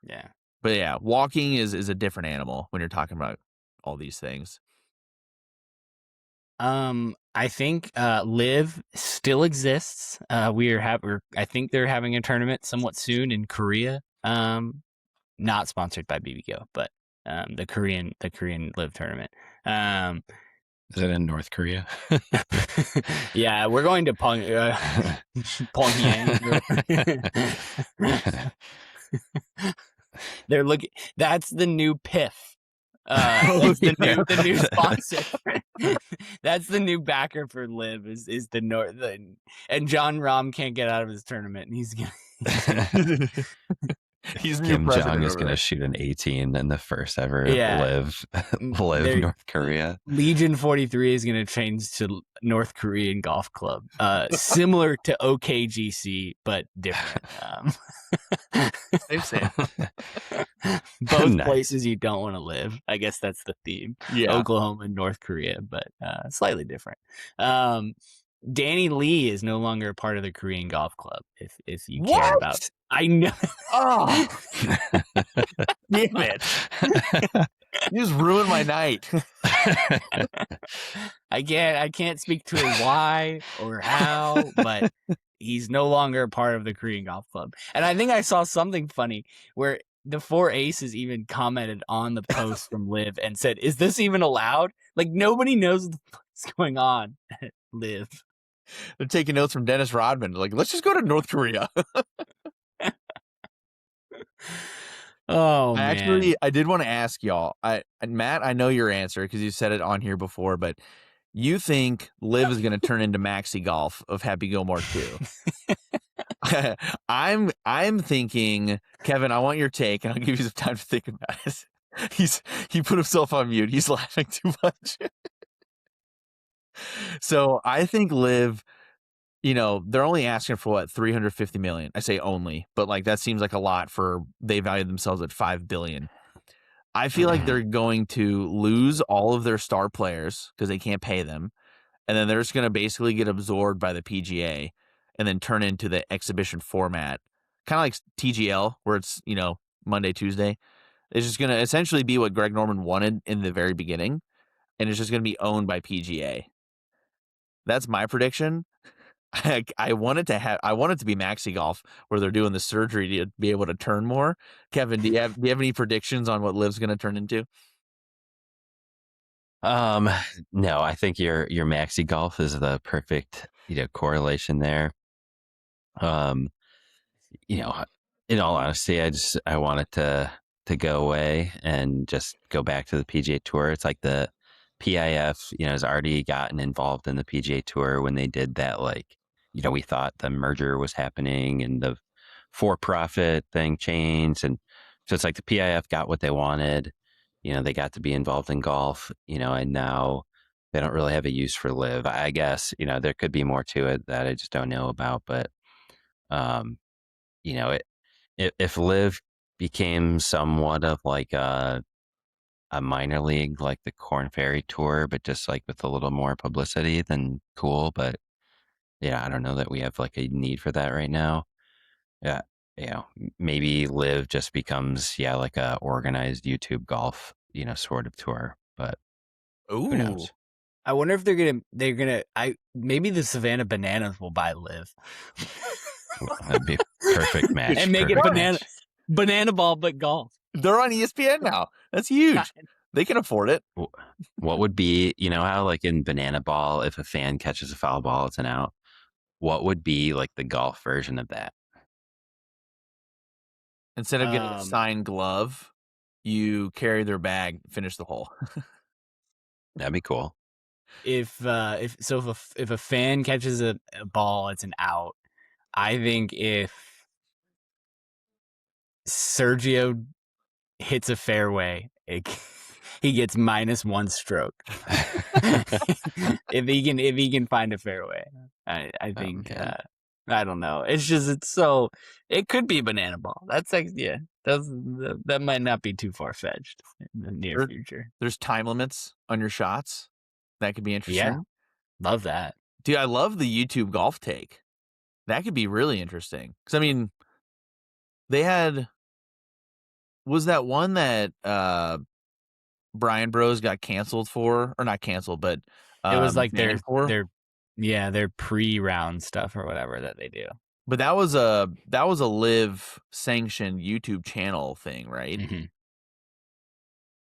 Yeah. But yeah, walking is a different animal when you're talking about all these things. I think LIV still exists. I think they're having a tournament somewhat soon in Korea. Not sponsored by BBGO, but the Korean LIV tournament. Is it in North Korea? Yeah, we're going to Pyongyang. They're looking. That's the new PIF. The new sponsor. That's the new backer for LIV is the North. And John Rahm can't get out of his tournament, and he's gonna. He's Kim Jong is going to shoot an 18 in the first ever LIV North Korea. Legion 43 is going to change to North Korean Golf Club, similar to OKGC but different. Same. Both places you don't want to live. I guess that's the theme. Yeah, Oklahoma and North Korea, but slightly different. Danny Lee is no longer a part of the Korean Golf Club. If you care about, I know. Oh, damn it! You just ruined my night. I can't speak to why or how, but He's no longer a part of the Korean Golf Club. And I think I saw something funny where the 4 Aces even commented on the post from LIV and said, "Is this even allowed?" Like nobody knows what the fuck's going on at LIV. They're taking notes from Dennis Rodman. Like, let's just go to North Korea. Oh man. I did want to ask y'all. Matt, I know your answer because you said it on here before, but you think LIV is going to turn into Maxi Golf of Happy Gilmore 2. I'm thinking, Kevin, I want your take, and I'll give you some time to think about it. He put himself on mute. He's laughing too much. So I think LIV, they're only asking for what, $350 million. I say only, but like that seems like a lot for they valued themselves at $5 billion. I feel like they're going to lose all of their star players because they can't pay them, and then they're just going to basically get absorbed by the PGA and then turn into the exhibition format, kind of like TGL, where it's Monday, Tuesday. It's just going to essentially be what Greg Norman wanted in the very beginning, and it's just going to be owned by PGA. That's my prediction. I want it to be Maxi Golf, where they're doing the surgery to be able to turn more. Kevin, do you have any predictions on what LIV's going to turn into? No, I think your Maxi Golf is the perfect correlation there. In all honesty, I want it to go away and just go back to the PGA Tour. It's like the PIF, has already gotten involved in the PGA Tour when they did that. Like, we thought the merger was happening and the for-profit thing changed, and so it's like the PIF got what they wanted. They got to be involved in golf. And now they don't really have a use for LIV. I guess there could be more to it that I just don't know about, but if LIV became somewhat of like a minor league, like the Corn Ferry Tour, but just like with a little more publicity, then cool. But yeah, I don't know that we have like a need for that right now. Yeah, maybe LIV just becomes like a organized YouTube golf, sort of tour. But who knows? I wonder if maybe the Savannah Bananas will buy LIV. That'd be a perfect match. And make it banana ball, but golf. They're on ESPN now. That's huge. They can afford it. What would be, how like in Banana Ball, if a fan catches a foul ball, it's an out. What would be like the golf version of that? Instead of getting a signed glove, you carry their bag, finish the hole. That'd be cool. If a fan catches a ball, it's an out. I think if Sergio hits a fairway, he gets -1 stroke. if he can find a fairway, I think. I don't know. It could be banana ball. That's like that might not be too far fetched in the near future. There's time limits on your shots. That could be interesting. Yeah, love that, dude. I love the YouTube golf take. That could be really interesting. Because, I mean, was that one that Brian Bros got canceled for? Or not canceled, but it was like their pre-round stuff or whatever that they do. But that was a LIV sanctioned YouTube channel thing, right? Mm-hmm.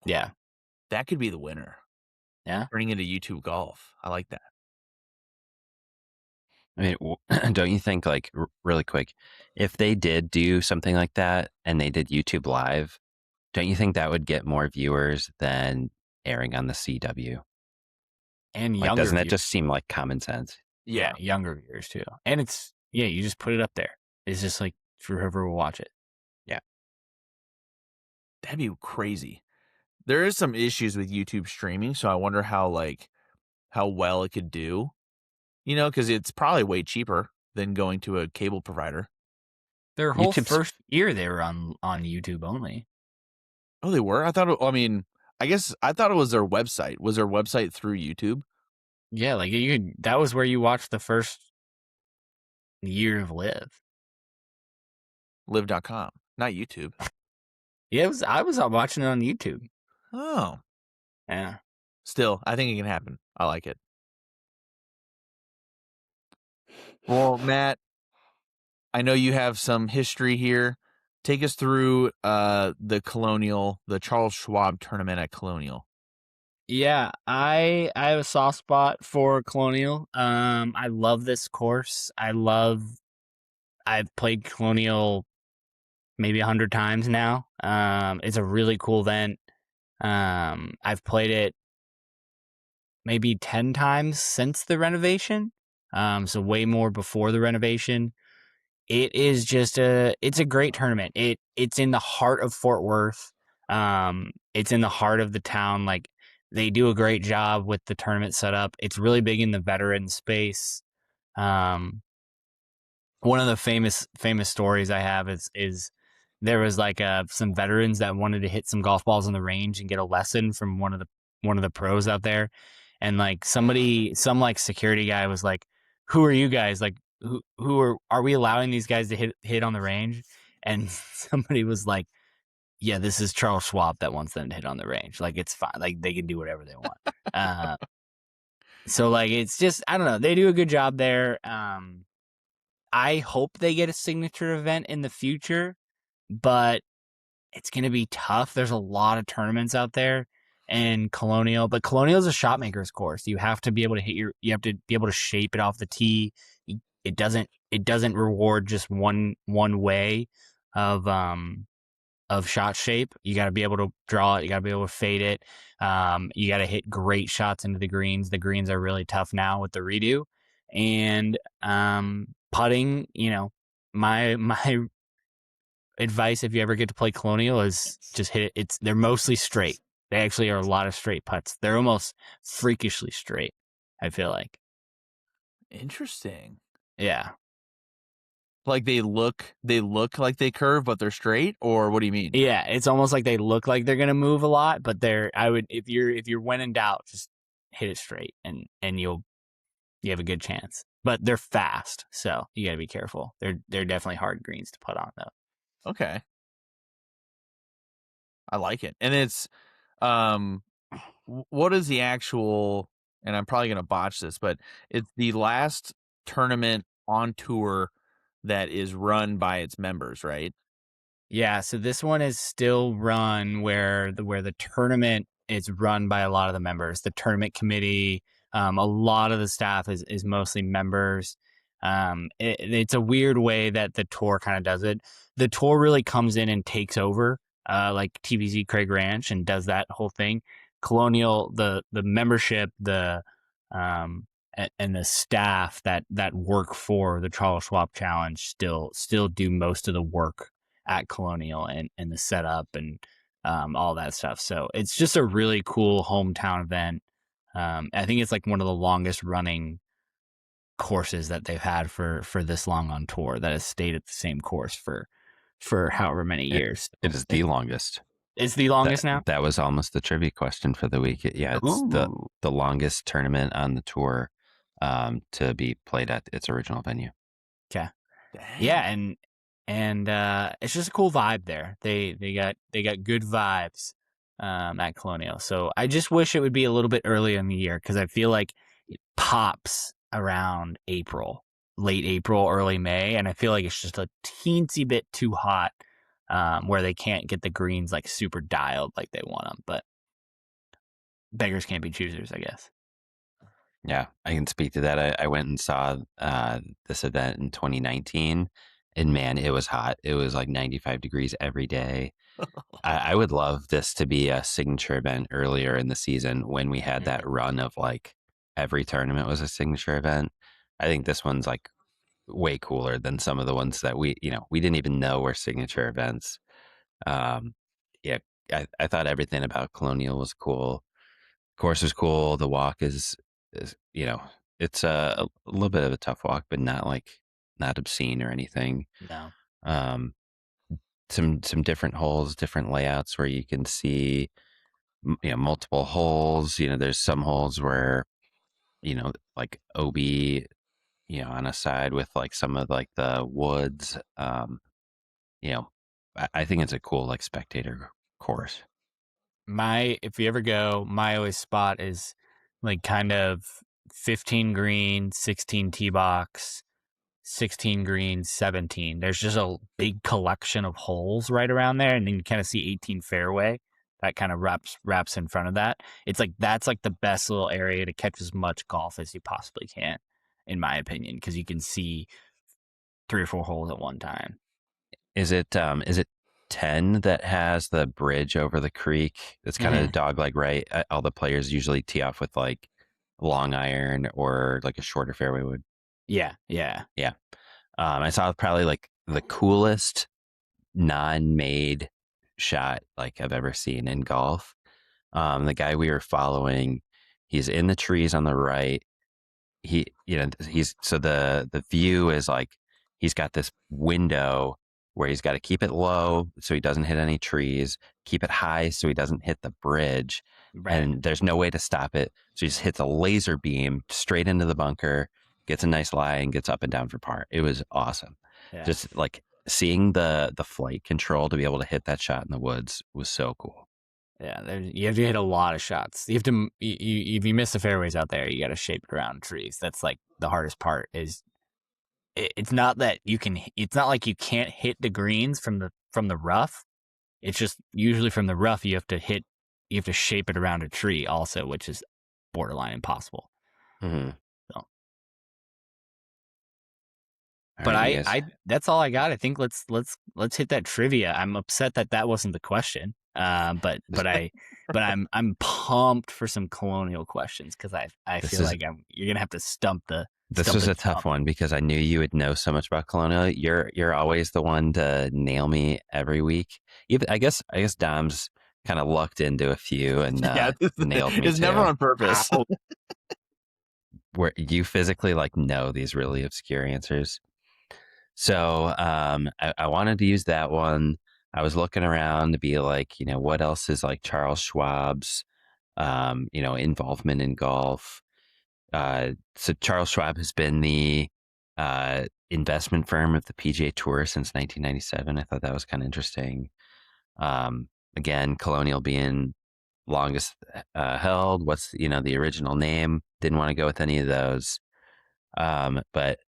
Yeah. That could be the winner. Yeah. Turning into YouTube golf. I like that. I mean, don't you think, like, really quick, if they did do something like that and they did YouTube Live, don't you think that would get more viewers than airing on the CW? And like, younger doesn't viewers. That just seem like common sense? Yeah, younger viewers too. And it's, you just put it up there. It's just like for whoever will watch it. Yeah. That'd be crazy. There is some issues with YouTube streaming, so I wonder how well it could do. Because it's probably way cheaper than going to a cable provider. Their whole first year they were on YouTube only. Oh, they were? I thought it was their website. Was their website through YouTube? Yeah, like that was where you watched the first year of LIV. LIV.com, not YouTube. Yeah, I was watching it on YouTube. Oh. Yeah. Still, I think it can happen. I like it. Well, Matt, I know you have some history here. Take us through the Charles Schwab tournament at Colonial. Yeah, I have a soft spot for Colonial. I love this course. I've played Colonial maybe 100 times now. It's a really cool event. I've played it maybe 10 times since the renovation. So way more before the renovation. It's a great tournament. It's in the heart of Fort Worth. It's in the heart of the town. Like, they do a great job with the tournament setup. It's really big in the veteran space. One of the famous stories I have is there was like some veterans that wanted to hit some golf balls on the range and get a lesson from one of the pros out there, and like some like security guy was like, "Who are you guys? Like, who are we allowing these guys to hit on the range?" And somebody was like, "Yeah, this is Charles Schwab that wants them to hit on the range. Like, it's fine. Like, they can do whatever they want." So like, it's just, I don't know. They do a good job there. I hope they get a signature event in the future, but it's going to be tough. There's a lot of tournaments out there and Colonial, but Colonial is a shot maker's course. You have to be able to you have to be able to shape it off the tee. It doesn't reward just one way of shot shape. You got to be able to draw it. You got to be able to fade it. You got to hit great shots into the greens. The greens are really tough now with the redo, and putting. My advice, if you ever get to play Colonial, is just hit it. They're mostly straight. They actually are a lot of straight putts. They're almost freakishly straight, I feel like. Interesting. Yeah. Like they look like they curve, but they're straight, or what do you mean? Yeah, it's almost like they look like they're gonna move a lot, but if you're when in doubt, just hit it straight and you have a good chance. But they're fast, so you gotta be careful. They're definitely hard greens to put on though. Okay. I like it. And it's what is the actual, and I'm probably gonna botch this, but it's the last tournament on tour that is run by its members, right? Yeah, so this one is still run where the tournament is run by a lot of the members. The tournament committee, a lot of the staff is mostly members. It's a weird way that the tour kind of does it. The tour really comes in and takes over, like TPC Craig Ranch, and does that whole thing. Colonial, the membership, and the staff that work for the Charles Schwab Challenge still do most of the work at Colonial and the setup and all that stuff. So it's just a really cool hometown event. I think it's like one of the longest running courses that they've had for this long on tour, that has stayed at the same course for however many years. It is the longest. It's the longest now? That was almost the trivia question for the week. Yeah, it's the longest tournament on the tour to be played at its original venue. Okay. Yeah, and it's just a cool vibe there. They got good vibes at Colonial. So I just wish it would be a little bit earlier in the year, because I feel like it pops around April, late April, early May, and I feel like it's just a teensy bit too hot, where they can't get the greens like super dialed like they want them. But beggars can't be choosers, I guess. Yeah, I can speak to that. I went and saw this event in 2019, and man, it was hot. It was like 95 degrees every day. I would love this to be a signature event earlier in the season, when we had that run of like every tournament was a signature event. I think this one's like way cooler than some of the ones that we didn't even know were signature events. Yeah, I thought everything about Colonial was cool. Course is cool. The walk is it's a little bit of a tough walk, but not obscene or anything. No. Some different holes, different layouts where you can see multiple holes. There's some holes where like OB on a side with like some of like the woods. I think it's a cool like spectator course. If you ever go, my always spot is like kind of 15 green, 16 tee box, 16 greens, 17. There's just a big collection of holes right around there, and then you kind of see 18 fairway that kind of wraps in front of that. It's like that's like the best little area to catch as much golf as you possibly can, in my opinion, because you can see 3 or 4 holes at one time. Is it 10 that has the bridge over the creek? It's kind of dogleg, right? All the players usually tee off with like long iron or like a shorter fairway wood. Yeah. I saw probably like the coolest non-made shot like I've ever seen in golf. The guy we were following, he's in the trees on the right. So the view is like he's got this window where he's got to keep it low so he doesn't hit any trees, keep it high so he doesn't hit the bridge, and there's no way to stop it. So he just hits a laser beam straight into the bunker, gets a nice lie, and gets up and down for par. It was awesome. Yeah. Just like seeing the flight control to be able to hit that shot in the woods was so cool. Yeah, you have to hit a lot of shots. You have to, if you miss the fairways out there, you got to shape it around trees. That's like the hardest part. Is it's not that you can. It's not like you can't hit the greens from the rough. It's just usually from the rough you have to hit. You have to shape it around a tree also, which is borderline impossible. Mm-hmm. So. But I that's all I got. I think let's hit that trivia. I'm upset that wasn't the question. But I'm pumped for some Colonial questions because I feel like you're gonna have to stump the. This was a tough one because I knew you would know so much about Colonial. You're always the one to nail me every week. Even I guess Dom's kind of lucked into a few and nailed me. It's never on purpose. Where you physically like know these really obscure answers. So I wanted to use that one. I was looking around to be like, what else is like Charles Schwab's, involvement in golf. So Charles Schwab has been the investment firm of the PGA Tour since 1997. I thought that was kind of interesting. Again, Colonial being longest held. What's the original name? Didn't want to go with any of those. But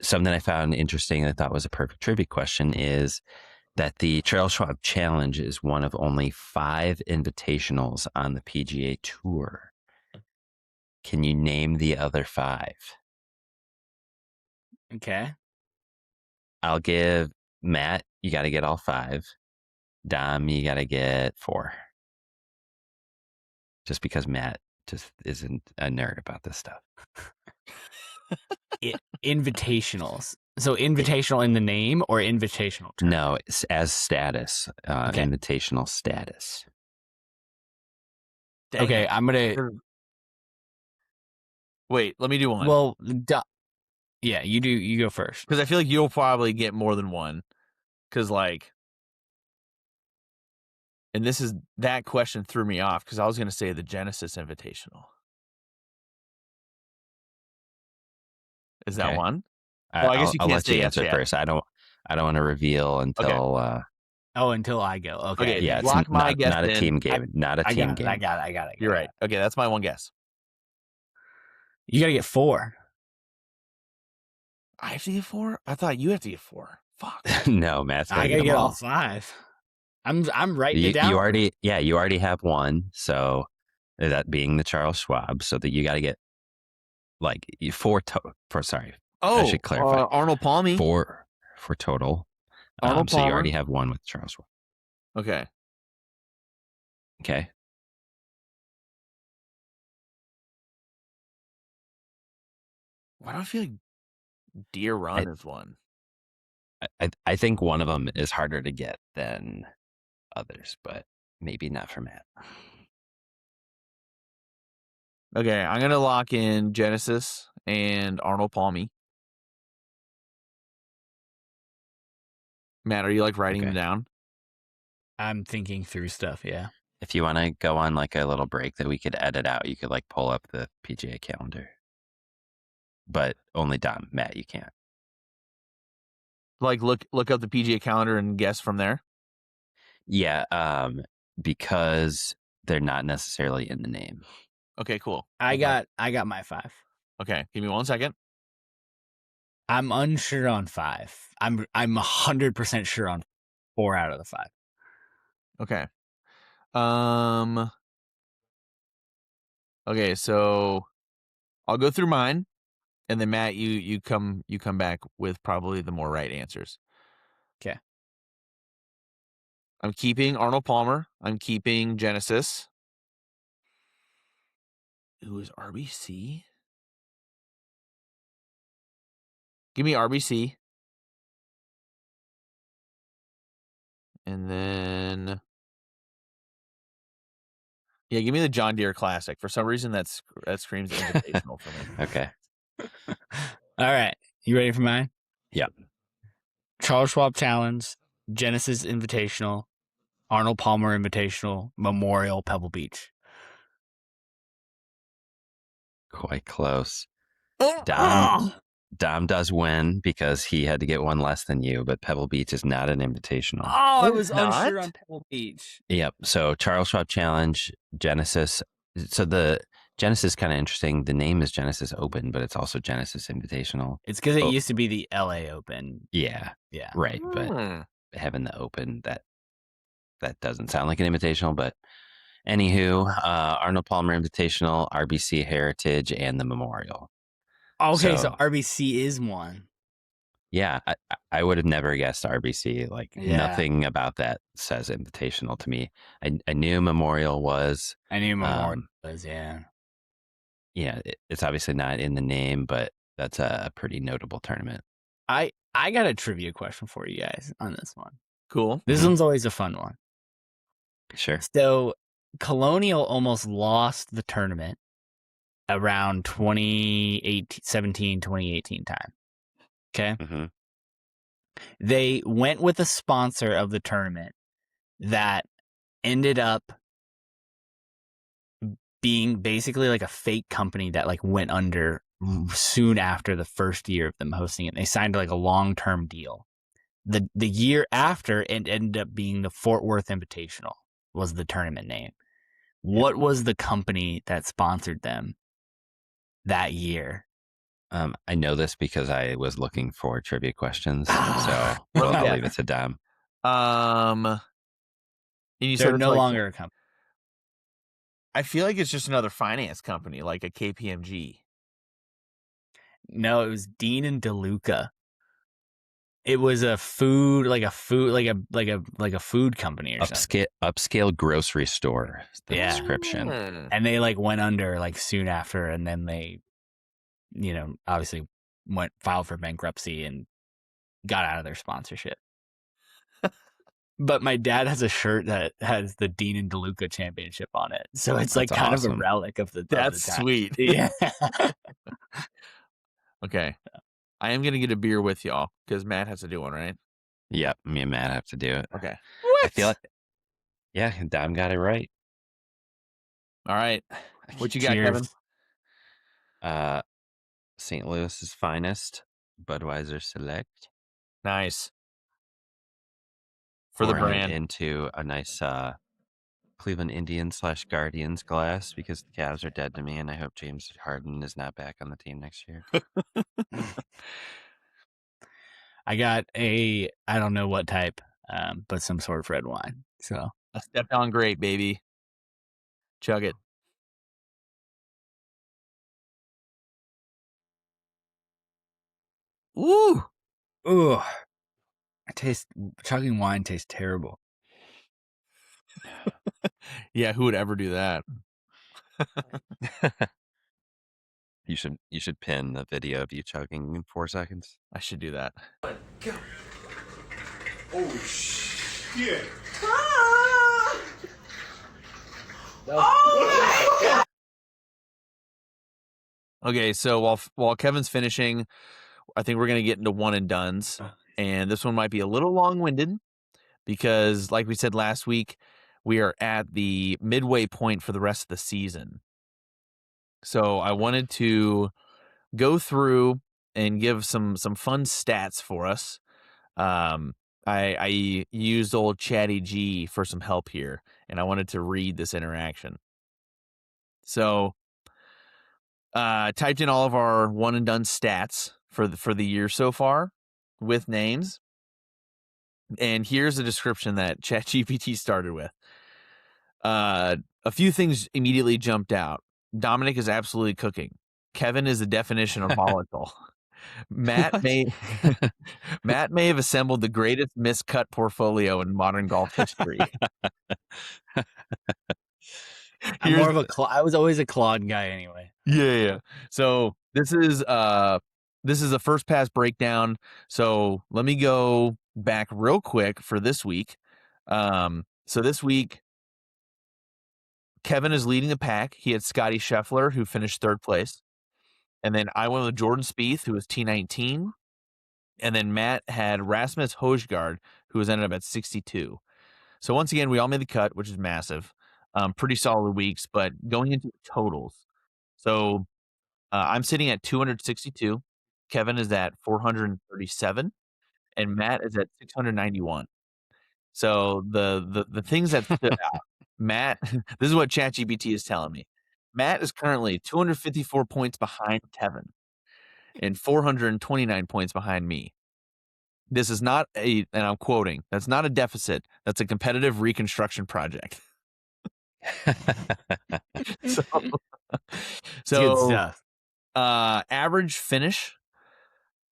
something I found interesting that I thought was a perfect trivia question is that the Charles Schwab Challenge is one of only 5 invitationals on the PGA Tour. Can you name the other 5? Okay. I'll give Matt, you got to get all 5. Dom, you got to get 4. Just because Matt just isn't a nerd about this stuff. Invitationals. So invitational in the name or invitational term? No, it's as status, invitational status. Okay, I'm going to... Wait, let me do one. Well, yeah, you do. You go first. Because I feel like you'll probably get more than one. Because and that question threw me off because I was going to say the Genesis Invitational. Is that one? Well, I guess I'll let you answer first. I don't want to reveal until. Okay. Until I go. Okay. Yeah, it's not a team game. Not a team game. I got it. You're right. Okay, that's my one guess. You got to get 4. I have to get 4? I thought you have to get 4. Fuck. No, Matt's I got to get all 5. I'm writing it down. You already have one. So that being the Charles Schwab, so that you got to get like 4 sorry. Oh, I should clarify. Arnold Palmy. 4 for total. So you already have one with Charles Schwab. Okay. Why do I feel like Deer Run is one? I think one of them is harder to get than others, but maybe not for Matt. Okay, I'm going to lock in Genesis and Arnold Palmy. Matt, are you writing them down? I'm thinking through stuff, yeah. If you want to go on a little break that we could edit out, you could pull up the PGA calendar. But only Dom. Matt, you can't. Look up the PGA calendar and guess from there? Yeah, because they're not necessarily in the name. Okay, cool. I got my 5. Okay, give me 1 second. I'm unsure on 5. I'm 100% sure on 4 out of the 5. Okay. Okay, so I'll go through mine, and then Matt, you come back with probably the more right answers. Okay. I'm keeping Arnold Palmer. I'm keeping Genesis. Who is RBC? Give me RBC. And then, yeah, give me the John Deere Classic. For some reason, that screams invitational for me. Okay. All right. You ready for mine? Yeah. Charles Schwab Challenge, Genesis Invitational, Arnold Palmer Invitational, Memorial, Pebble Beach. Quite close. Dom does win because he had to get one less than you, but Pebble Beach is not an invitational. Oh, I was unsure on Pebble Beach. Yep. So Charles Schwab Challenge, Genesis. So the Genesis kind of interesting. The name is Genesis Open, but it's also Genesis Invitational. It's because it used to be the LA Open. Yeah. Yeah. Right. But having the Open, that doesn't sound like an invitational, but anywho, Arnold Palmer Invitational, RBC Heritage, and the Memorial. Okay, so RBC is one. Yeah, I would have never guessed RBC. Like nothing about that says invitational to me. I knew Memorial was. I knew Memorial was, yeah. Yeah, it's obviously not in the name, but that's a pretty notable tournament. I got a trivia question for you guys on this one. Cool. This one's always a fun one. Sure. So Colonial almost lost the tournament around 2017, 2018 time. Okay. Mm-hmm. They went with a sponsor of the tournament that ended up being basically like a fake company that like went under soon after the first year of them hosting it. They signed like a long-term deal. The year after, it ended up being the Fort Worth Invitational was the tournament name. What was the company that sponsored them that year? I know this because I was looking for trivia questions, so I'll leave it to Dom. And you They're said no longer a company. I feel like it's just another finance company, like a KPMG. No, it was Dean and DeLuca. It was a food company or something. Upscale grocery store. The description. And they like went under like soon after, and then they, obviously filed for bankruptcy and got out of their sponsorship. But my dad has a shirt that has the Dean and DeLuca championship on it, so it's like kind of a relic of the. That's sweet. Yeah. Okay. I am going to get a beer with y'all because Matt has to do one, right? Yep, me and Matt have to do it. Okay. What? I feel like, Dom got it right. All right. What you got, Cheers. Kevin? St. Louis's finest, Budweiser Select. Nice. For the Pouring brand. into a nice Cleveland Indians / Guardians glass because the Cavs are dead to me, and I hope James Harden is not back on the team next year. I got I don't know what type, but some sort of red wine. So a stepped on grape, baby. Chug it. Ooh. Ooh. Chugging wine tastes terrible. Yeah, who would ever do that? You should pin the video of you chugging in 4 seconds. I should do that. Go. Oh shit! Oh! Okay, so while Kevin's finishing, I think we're gonna get into one and dones, and this one might be a little long-winded because, like we said last week, we are at the midway point for the rest of the season. So I wanted to go through and give some fun stats for us. I used old Chatty G for some help here, and I wanted to read this interaction. So typed in all of our one and done stats, for the year so far with names. And here's a description that ChatGPT started with. A few things immediately jumped out. Dominic is absolutely cooking. Kevin is the definition of volatile. Matt may have assembled the greatest miscut portfolio in modern golf history. I'm more of I was always a Claude guy anyway. Yeah. So this is a first pass breakdown. So let me go back real quick for this week. So this week, Kevin is leading the pack. He had Scottie Scheffler, who finished third place. And then I went with Jordan Spieth, who was T19. And then Matt had Rasmus Højgaard, who was ended up at 62. So once again, we all made the cut, which is massive. Pretty solid weeks, but going into totals. So I'm sitting at 262. Kevin is at 437, and Matt is at 691. So the things that stood out, Matt, this is what ChatGPT is telling me. Matt is currently 254 points behind Kevin and 429 points behind me. This is not and I'm quoting, that's not a deficit. That's a competitive reconstruction project. So good stuff. Average finish,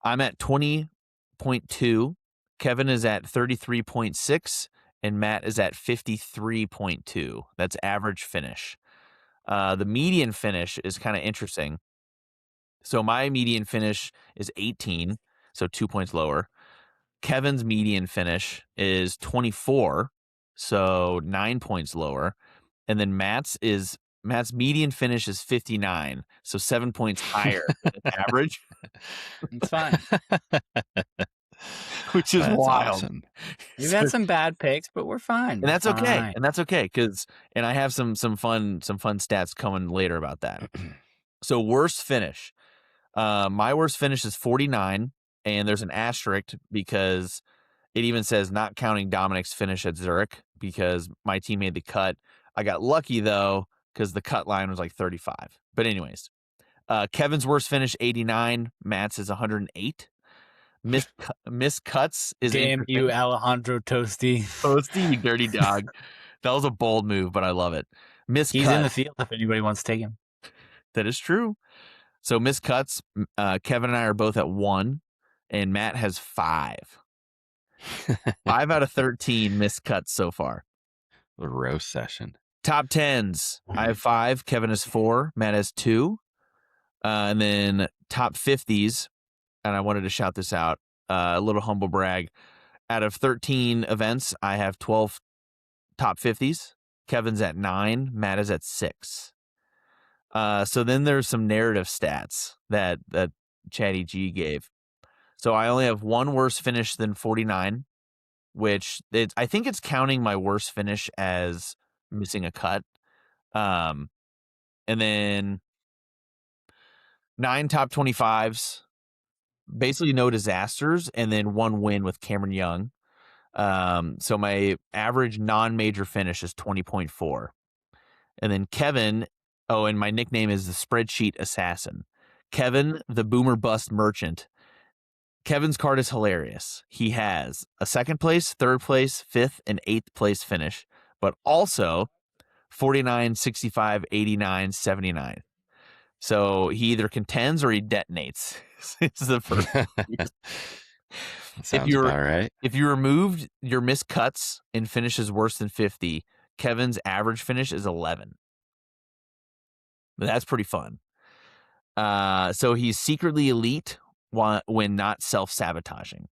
I'm at 20.2. Kevin is at 33.6, and Matt is at 53.2. That's average finish. The median finish is kind of interesting. So my median finish is 18, so 2 points lower. Kevin's median finish is 24, so 9 points lower. And then Matt's median finish is 59, so 7 points higher than average. It's fine. Which is That's wild. awesome. We've had some bad picks, but we're fine. And that's okay. And that's okay and I have some fun stats coming later about that. So worst finish. My worst finish is 49, and there's an asterisk because it even says not counting Dominic's finish at Zurich because my team made the cut. I got lucky though because the cut line was like 35. But anyways, Kevin's worst finish 89, Matt's is 108. Miss cuts is damn you, Alejandro Toasty. Toasty, you dirty dog. That was a bold move, but I love it. He's in the field if anybody wants to take him. That is true. So miscuts, Kevin and I are both at 1, and Matt has 5. 5 out of 13 miscuts so far. A roast session. Top 10s. I have 5. Kevin has 4. Matt has 2. And then top 50s. And I wanted to shout this out. A little humble brag. Out of 13 events, I have 12 top 50s. Kevin's at 9. Matt is at 6. So then there's some narrative stats that Chatty G gave. So I only have one worse finish than 49, which I think it's counting my worst finish as missing a cut. And then 9 top 25s, basically no disasters, and then 1 win with Cameron Young. So my average non-major finish is 20.4. And then Kevin, and my nickname is the Spreadsheet Assassin. Kevin, the Boomer Bust Merchant. Kevin's card is hilarious. He has a 2nd place, 3rd place, 5th, and 8th place finish, but also 49, 65, 89, 79. So he either contends or he detonates. It's the first. Sounds about right. If you removed your missed cuts and finishes worse than 50, Kevin's average finish is 11. But that's pretty fun. So he's secretly elite when not self-sabotaging.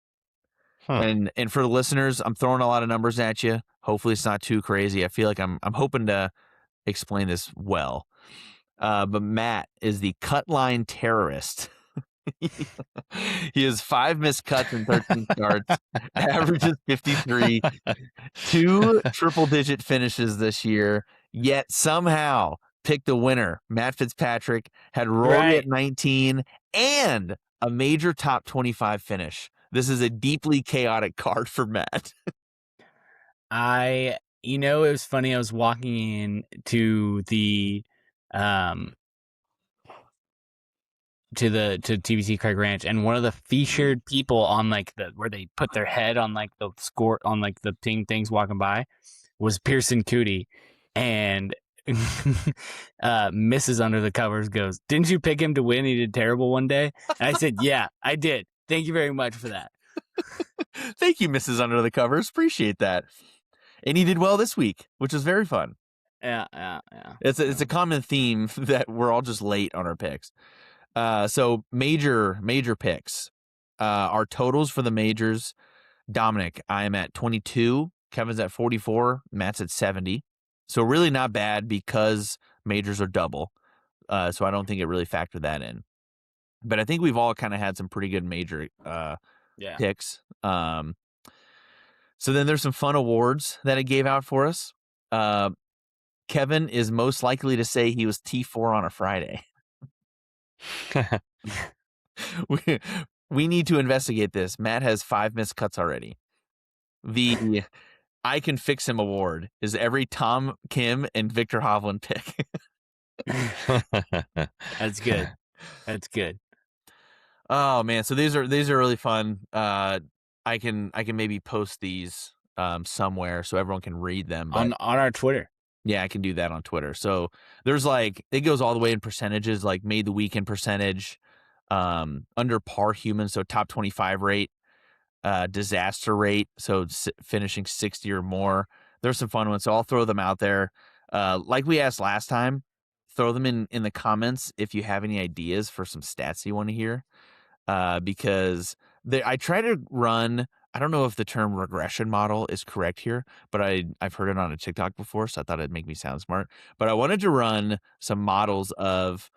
And for the listeners, I'm throwing a lot of numbers at you. Hopefully it's not too crazy. I feel like I'm hoping to explain this well. But Matt is the cut line terrorist. He has 5 missed cuts in 13 starts, averages 53, 2 triple-digit finishes this year, yet somehow picked a winner. Matt Fitzpatrick had Rory at 19 and a major top 25 finish. This is a deeply chaotic card for Matt. It was funny. I was walking in to the to TPC Craig Ranch, and one of the featured people on like where they put their head on like the score on like the things walking by was Pearson Cootie, and Mrs. Under the Covers goes, "Didn't you pick him to win? He did terrible one day." And I said, "Yeah, I did. Thank you very much for that." Thank you, Mrs. Under the Covers. Appreciate that. And he did well this week, which is very fun. Yeah. It's a common theme that we're all just late on our picks. So major picks. Our totals for the majors. Dominic, I am at 22. Kevin's at 44. Matt's at 70. So really not bad because majors are double. So I don't think it really factored that in. But I think we've all kind of had some pretty good major picks. So then there's some fun awards that it gave out for us. Kevin is most likely to say he was T4 on a Friday. We need to investigate this. Matt has 5 missed cuts already. The I Can Fix Him award is every Tom, Kim, and Victor Hovland pick. That's good. That's good. Oh man, so these are really fun. I can maybe post these somewhere so everyone can read them. On our Twitter. Yeah, I can do that on Twitter. So there's like, it goes all the way in percentages, like made the weekend percentage, under par human, so top 25 rate, disaster rate, so finishing 60 or more. There's some fun ones, so I'll throw them out there. Like we asked last time, throw them in the comments if you have any ideas for some stats you want to hear, because I try to run, I don't know if the term regression model is correct here, but I've heard it on a TikTok before, so I thought it'd make me sound smart. But I wanted to run some models of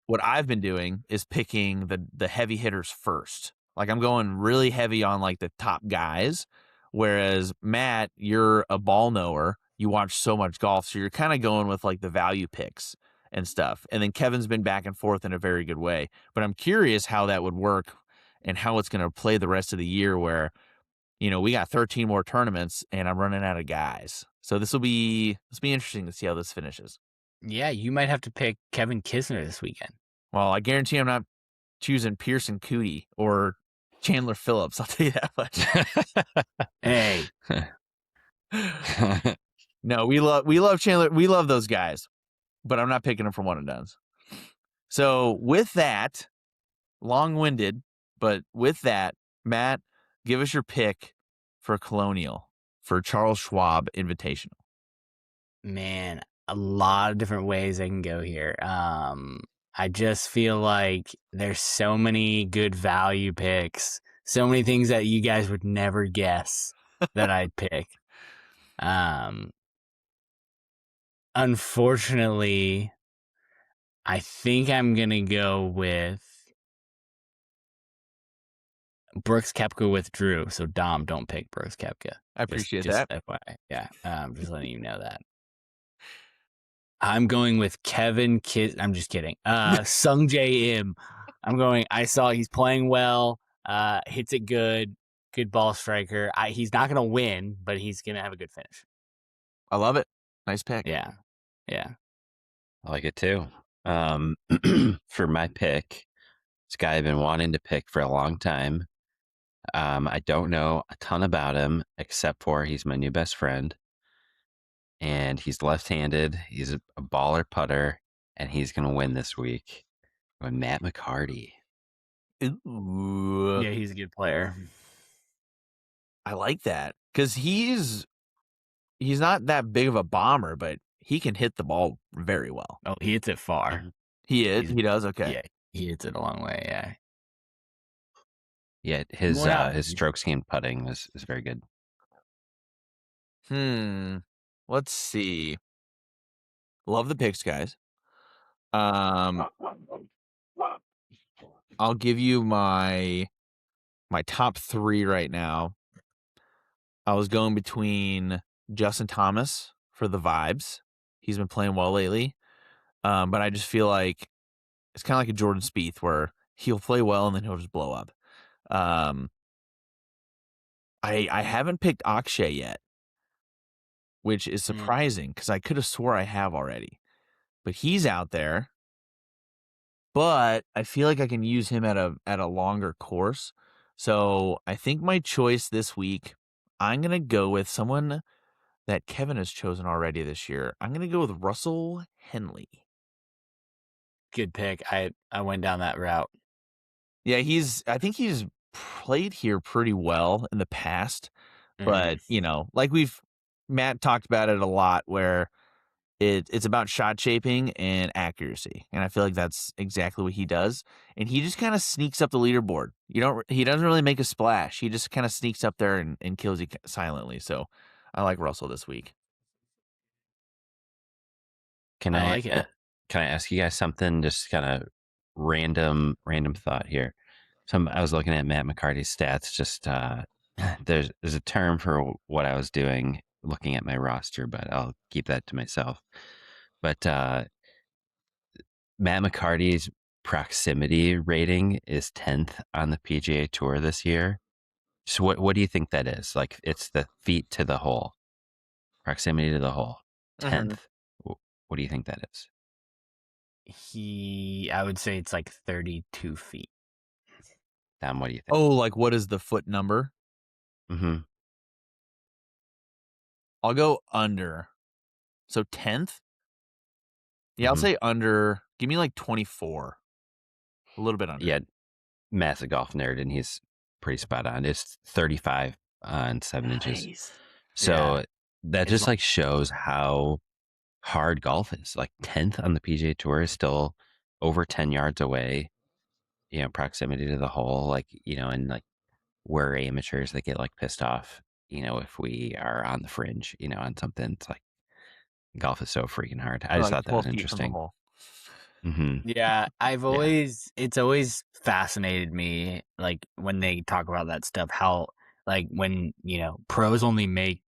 what I've been doing is picking the heavy hitters first. Like I'm going really heavy on like the top guys, whereas Matt, you're a ball knower. You watch so much golf, so you're kind of going with like the value picks and stuff. And then Kevin's been back and forth in a very good way. But I'm curious how that would work and how it's going to play the rest of the year where, we got 13 more tournaments and I'm running out of guys. So this will be interesting to see how this finishes. Yeah, you might have to pick Kevin Kisner this weekend. Well, I guarantee I'm not choosing Pearson Cootie or Chandler Phillips. I'll tell you that much. Hey. No, we love Chandler. We love those guys, but I'm not picking them for one and dones. So with that, long-winded, but with that, Matt, give us your pick for Colonial for Charles Schwab Invitational. Man, a lot of different ways I can go here. I just feel like there's so many good value picks, so many things that you guys would never guess that I'd pick. Unfortunately, I think I'm going to go with Brooks Koepka with Drew. So Dom, don't pick Brooks Koepka. I appreciate just that. FYI. Yeah. Just letting you know that. I'm going with Kevin I'm just kidding. Sung J Im. I saw he's playing well, hits it good ball striker. He's not going to win, but he's going to have a good finish. I love it. Nice pick. Yeah. I like it too. For my pick, this guy I've been wanting to pick for a long time. I don't know a ton about him, except for he's my new best friend. And he's left-handed. He's a baller putter, and he's going to win this week. With Matt McCarty. Ooh. Yeah, he's a good player. I like that because he's not that big of a bomber, but he can hit the ball very well. Oh, he hits it far. He does. Okay. Yeah, he hits it a long way. Yeah. Yeah, his stroke scheme putting is very good. Let's see. Love the picks, guys. I'll give you my top 3 right now. I was going between Justin Thomas for the vibes. He's been playing well lately. But I just feel like it's kind of like a Jordan Spieth where he'll play well and then he'll just blow up. I haven't picked Akshay yet, which is surprising because I could have swore I have already. But he's out there. but I feel like I can use him at a longer course. So I think my choice this week, I'm gonna go with someone that Kevin has chosen already this year. I'm gonna go with Russell Henley. Good pick. I went down that route. Yeah, I think he's played here pretty well in the past, but like Matt talked about it a lot, where it's about shot shaping and accuracy, and I feel like that's exactly what he does. And he just kind of sneaks up the leaderboard. He doesn't really make a splash. He just kind of sneaks up there and kills you silently. So I like Russell this week. Can I I like it. Can I ask you guys something? Just kind of random thought here. I was looking at Matt McCarty's stats. Just there's a term for what I was doing, looking at my roster, but I'll keep that to myself. But Matt McCarty's proximity rating is 10th on the PGA Tour this year. So what do you think that is? Like, it's the feet to the hole, proximity to the hole, 10th. What do you think that is? I would say it's like 32 feet. Dom, what do you think? Oh, like what is the foot number? Mm-hmm. I'll go under. So 10th? Yeah, I'll Mhm. say under. Give me like 24. A little bit under. Yeah, Matt's a golf nerd, and he's pretty spot on. It's 35 and 7 inches. Nice. So that just like shows how hard golf is. Like 10th on the PGA Tour is still over 10 yards away. Proximity to the hole, like, and like we're amateurs that get like pissed off, if we are on the fringe, on something. It's like golf is so freaking hard. I just Like thought that was 12 feet from the interesting. hole. Mm-hmm. Yeah, it's always fascinated me, like when they talk about that stuff, how like when, pros only make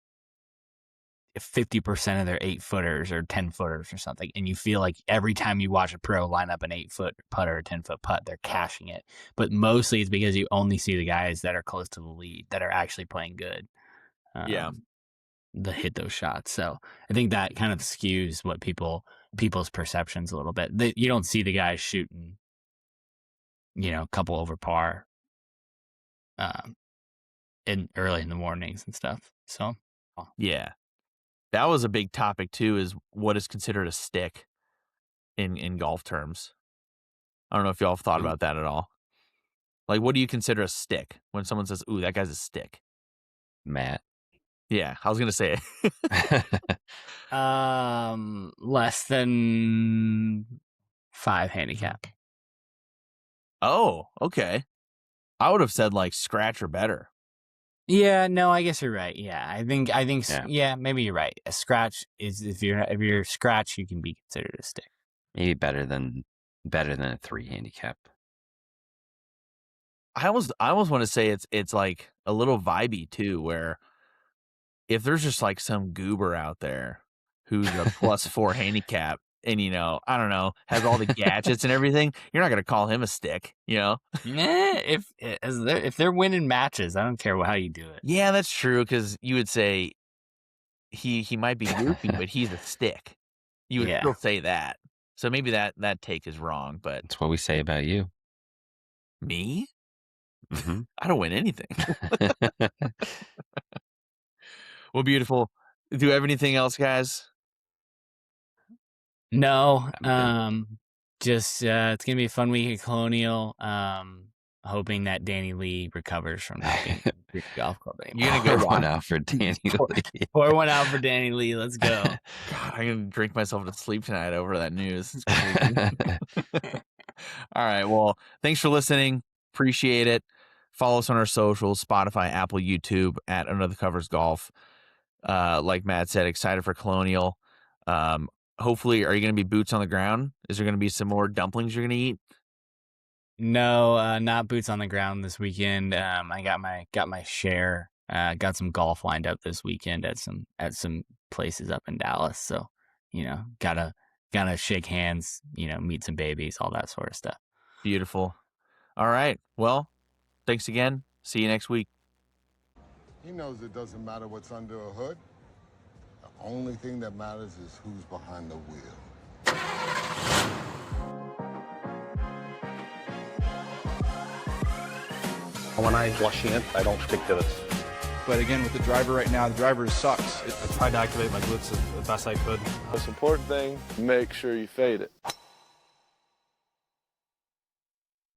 50% of their 8-footers or 10-footers or something, and you feel like every time you watch a pro line up an 8-foot putt or a 10-foot putt, they're cashing it. But mostly it's because you only see the guys that are close to the lead that are actually playing good. That hit those shots. So I think that kind of skews what people's perceptions a little bit. You don't see the guys shooting, a couple over par, early in the mornings and stuff. So Yeah. That was a big topic too, is what is considered a stick in golf terms. I don't know if y'all have thought about that at all. Like, what do you consider a stick when someone says, "Ooh, that guy's a stick"? Matt. Yeah, I was gonna say it. less than 5 handicap. Oh, okay. I would have said like scratch or better. Yeah, no, I guess you're right. Yeah, I think, Yeah. maybe you're right. A scratch is if you're scratch, you can be considered a stick. Maybe better than a 3 handicap. I almost want to say it's like a little vibey too, where if there's just like some goober out there who's a +4 handicap and I don't know, has all the gadgets and everything, you're not gonna call him a stick, If they're winning matches, I don't care how you do it. Yeah, that's true, because you would say he might be goofy, but he's a stick. You would still say that. So maybe that take is wrong, but That's what we say about you. me? Mm-hmm. I don't win anything. Well, beautiful. Do you have anything else, guys? No, just it's gonna be a fun week at Colonial. Hoping that Danny Lee recovers from not being at the golf club anymore. You're gonna go one out for Danny Lee. Pour one out for Danny Lee. Let's go. God, I'm gonna drink myself to sleep tonight over that news. It's crazy. All right. Well, thanks for listening. Appreciate it. Follow us on our socials: Spotify, Apple, YouTube at Under the Covers Golf. Like Matt said, excited for Colonial. Hopefully, are you going to be boots on the ground? Is there going to be some more dumplings you're going to eat? No, not boots on the ground this weekend. I got my share. Got some golf lined up this weekend at some places up in Dallas. So, gotta shake hands, meet some babies, all that sort of stuff. Beautiful. All right. Well, thanks again. See you next week. He knows it doesn't matter what's under a hood. The only thing that matters is who's behind the wheel. When I flushing it, I don't stick divots. But again, with the driver right now, the driver sucks. I tried to activate my glutes the best I could. Most important thing, make sure you fade it.